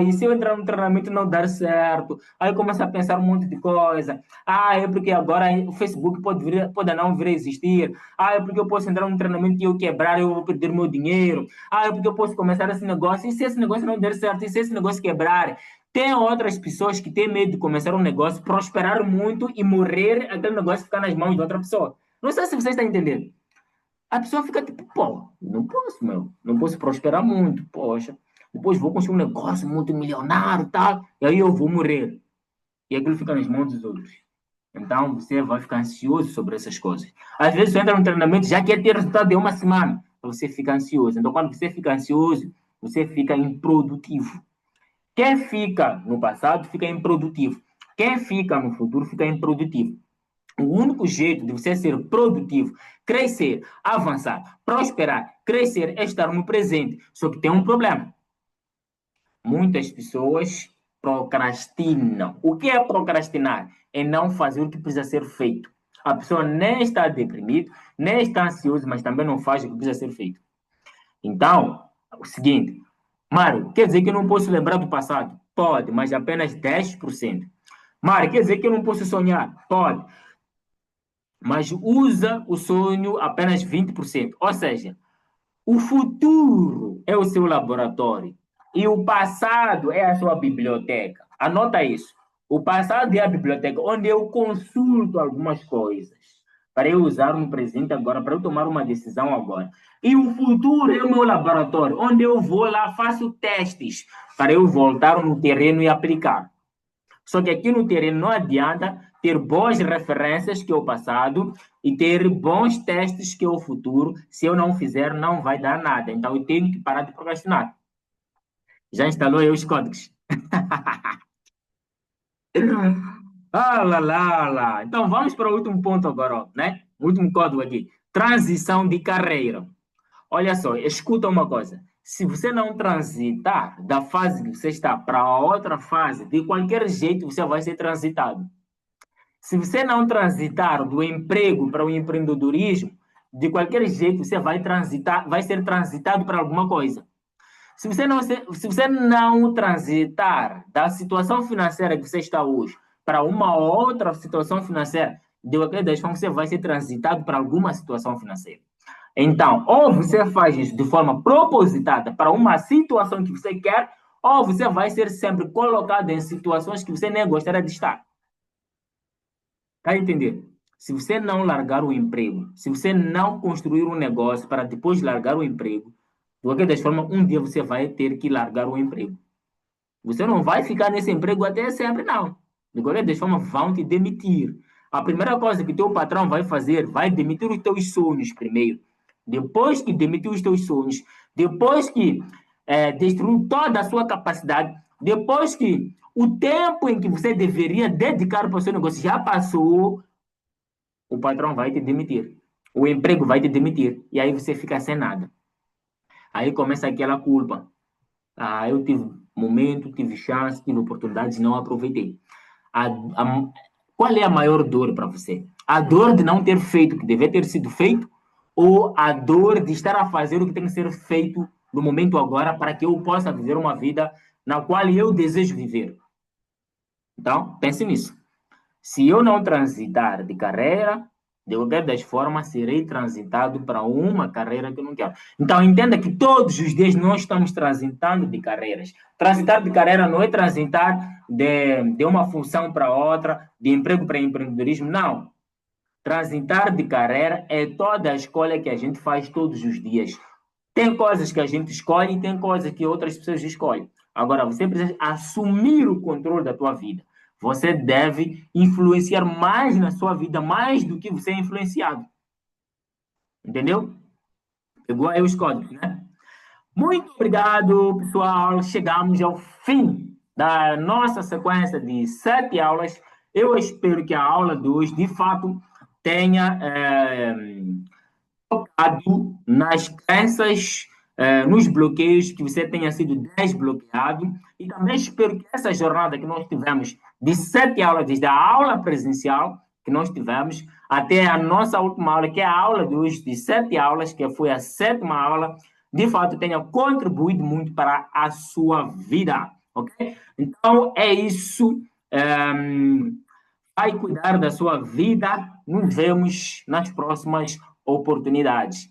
E se eu entrar no treinamento não dar certo? Aí começa a pensar um monte de coisa. É porque agora o Facebook pode não vir a existir. É porque eu posso entrar no treinamento e eu quebrar, eu vou perder meu dinheiro. É porque eu posso começar esse negócio. E se esse negócio não der certo? E se esse negócio quebrar? Tem outras pessoas que têm medo de começar um negócio, prosperar muito e morrer, aquele negócio ficar nas mãos de outra pessoa. Não sei se você está entendendo. A pessoa fica tipo, pô, não posso, meu, não posso prosperar muito, poxa. Depois vou construir um negócio multimilionário e tal, e aí eu vou morrer. E aquilo fica nas mãos dos outros. Então você vai ficar ansioso sobre essas coisas. Às vezes você entra no treinamento, já quer ter resultado de uma semana, então você fica ansioso. Então quando você fica ansioso, você fica improdutivo. Quem fica no passado fica improdutivo. Quem fica no futuro fica improdutivo. O único jeito de você ser produtivo, crescer, avançar, prosperar, crescer é estar no presente. Só que tem um problema. Muitas pessoas procrastinam. O que é procrastinar? É não fazer o que precisa ser feito. A pessoa nem está deprimida, nem está ansiosa, mas também não faz o que precisa ser feito. Então, é o seguinte, Mário, quer dizer que eu não posso lembrar do passado? Pode, mas apenas 10%. Mário, quer dizer que eu não posso sonhar? Pode, mas usa o sonho apenas 20%. Ou seja, o futuro é o seu laboratório e o passado é a sua biblioteca. Anota isso. O passado é a biblioteca onde eu consulto algumas coisas para eu usar no presente agora, para eu tomar uma decisão agora. E o futuro é o meu laboratório, onde eu vou lá, faço testes para eu voltar no terreno e aplicar. Só que aqui no terreno não adianta ter boas referências, que é o passado, e ter bons testes, que é o futuro. Se eu não fizer, não vai dar nada. Então eu tenho que parar de procrastinar. Já instalou aí os códigos? Lá. Então vamos para o último ponto agora, ó, né? O último código aqui. Transição de carreira. Olha só, escuta uma coisa. Se você não transitar da fase que você está para a outra fase, de qualquer jeito você vai ser transitado. Se você não transitar do emprego para o empreendedorismo, de qualquer jeito você vai transitar, vai ser transitado para alguma coisa. Se você não transitar da situação financeira que você está hoje para uma outra situação financeira, de qualquer forma você vai ser transitado para alguma situação financeira. Então, ou você faz isso de forma propositada para uma situação que você quer, ou você vai ser sempre colocado em situações que você nem gostaria de estar. Está a entender? Se você não largar o emprego, se você não construir um negócio para depois largar o emprego, de qualquer forma, um dia você vai ter que largar o emprego. Você não vai ficar nesse emprego até sempre, não. De qualquer forma, vão te demitir. A primeira coisa que teu patrão vai fazer, vai demitir os teus sonhos primeiro. Depois que demitir os teus sonhos, depois que destruir toda a sua capacidade, depois que o tempo em que você deveria dedicar para o seu negócio já passou, o patrão vai te demitir. O emprego vai te demitir. E aí você fica sem nada. Aí começa aquela culpa. Eu tive momento, tive chance, tive oportunidades, não aproveitei. A, a, qual é a maior dor para você? A dor de não ter feito o que deve ter sido feito ou a dor de estar a fazer o que tem que ser feito no momento agora para que eu possa viver uma vida na qual eu desejo viver? Então, pense nisso. Se eu não transitar de carreira, de qualquer das formas, serei transitado para uma carreira que eu não quero. Então, entenda que todos os dias nós estamos transitando de carreiras. Transitar de carreira não é transitar de uma função para outra, de emprego para empreendedorismo, não. Transitar de carreira é toda a escolha que a gente faz todos os dias. Tem coisas que a gente escolhe e tem coisas que outras pessoas escolhem. Agora, você precisa assumir o controle da tua vida. Você deve influenciar mais na sua vida, mais do que você é influenciado. Entendeu? Pegou aí os códigos, né? Muito obrigado, pessoal. Chegamos ao fim da nossa sequência de 7 aulas. Eu espero que a aula de hoje, de fato, tenha tocado nas crenças, nos bloqueios, que você tenha sido desbloqueado. E também espero que essa jornada que nós tivemos de 7 aulas, desde a aula presencial que nós tivemos até a nossa última aula, que é a aula de hoje, de 7 aulas, que foi a 7ª aula, de fato tenha contribuído muito para a sua vida, ok? Então é isso. Vai cuidar da sua vida. Nos vemos nas próximas oportunidades.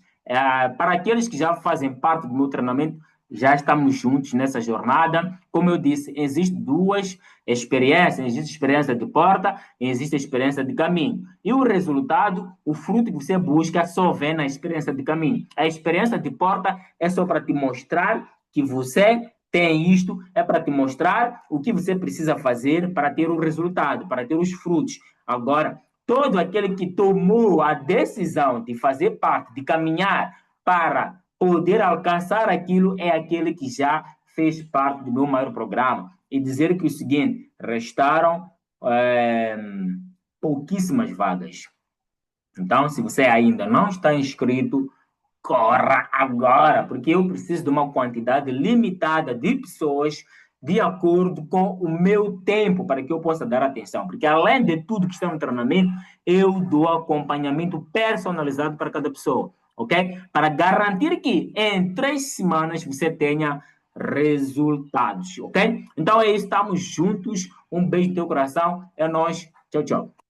Para aqueles que já fazem parte do meu treinamento, já estamos juntos nessa jornada. Como eu disse, existem duas experiências: existe a experiência de porta e existe a experiência de caminho. E o resultado, o fruto que você busca, só vem na experiência de caminho. A experiência de porta é só para te mostrar que você tem isto, é para te mostrar o que você precisa fazer para ter o resultado, para ter os frutos. Agora, todo aquele que tomou a decisão de fazer parte, de caminhar para poder alcançar aquilo, é aquele que já fez parte do meu maior programa. E dizer que o seguinte: restaram pouquíssimas vagas. Então, se você ainda não está inscrito, corra agora, porque eu preciso de uma quantidade limitada de pessoas de acordo com o meu tempo para que eu possa dar atenção. Porque além de tudo que está no treinamento, eu dou acompanhamento personalizado para cada pessoa, ok? Para garantir que em 3 semanas você tenha resultados, ok? Então é isso, estamos juntos. Um beijo no teu coração. É nóis. Tchau, tchau.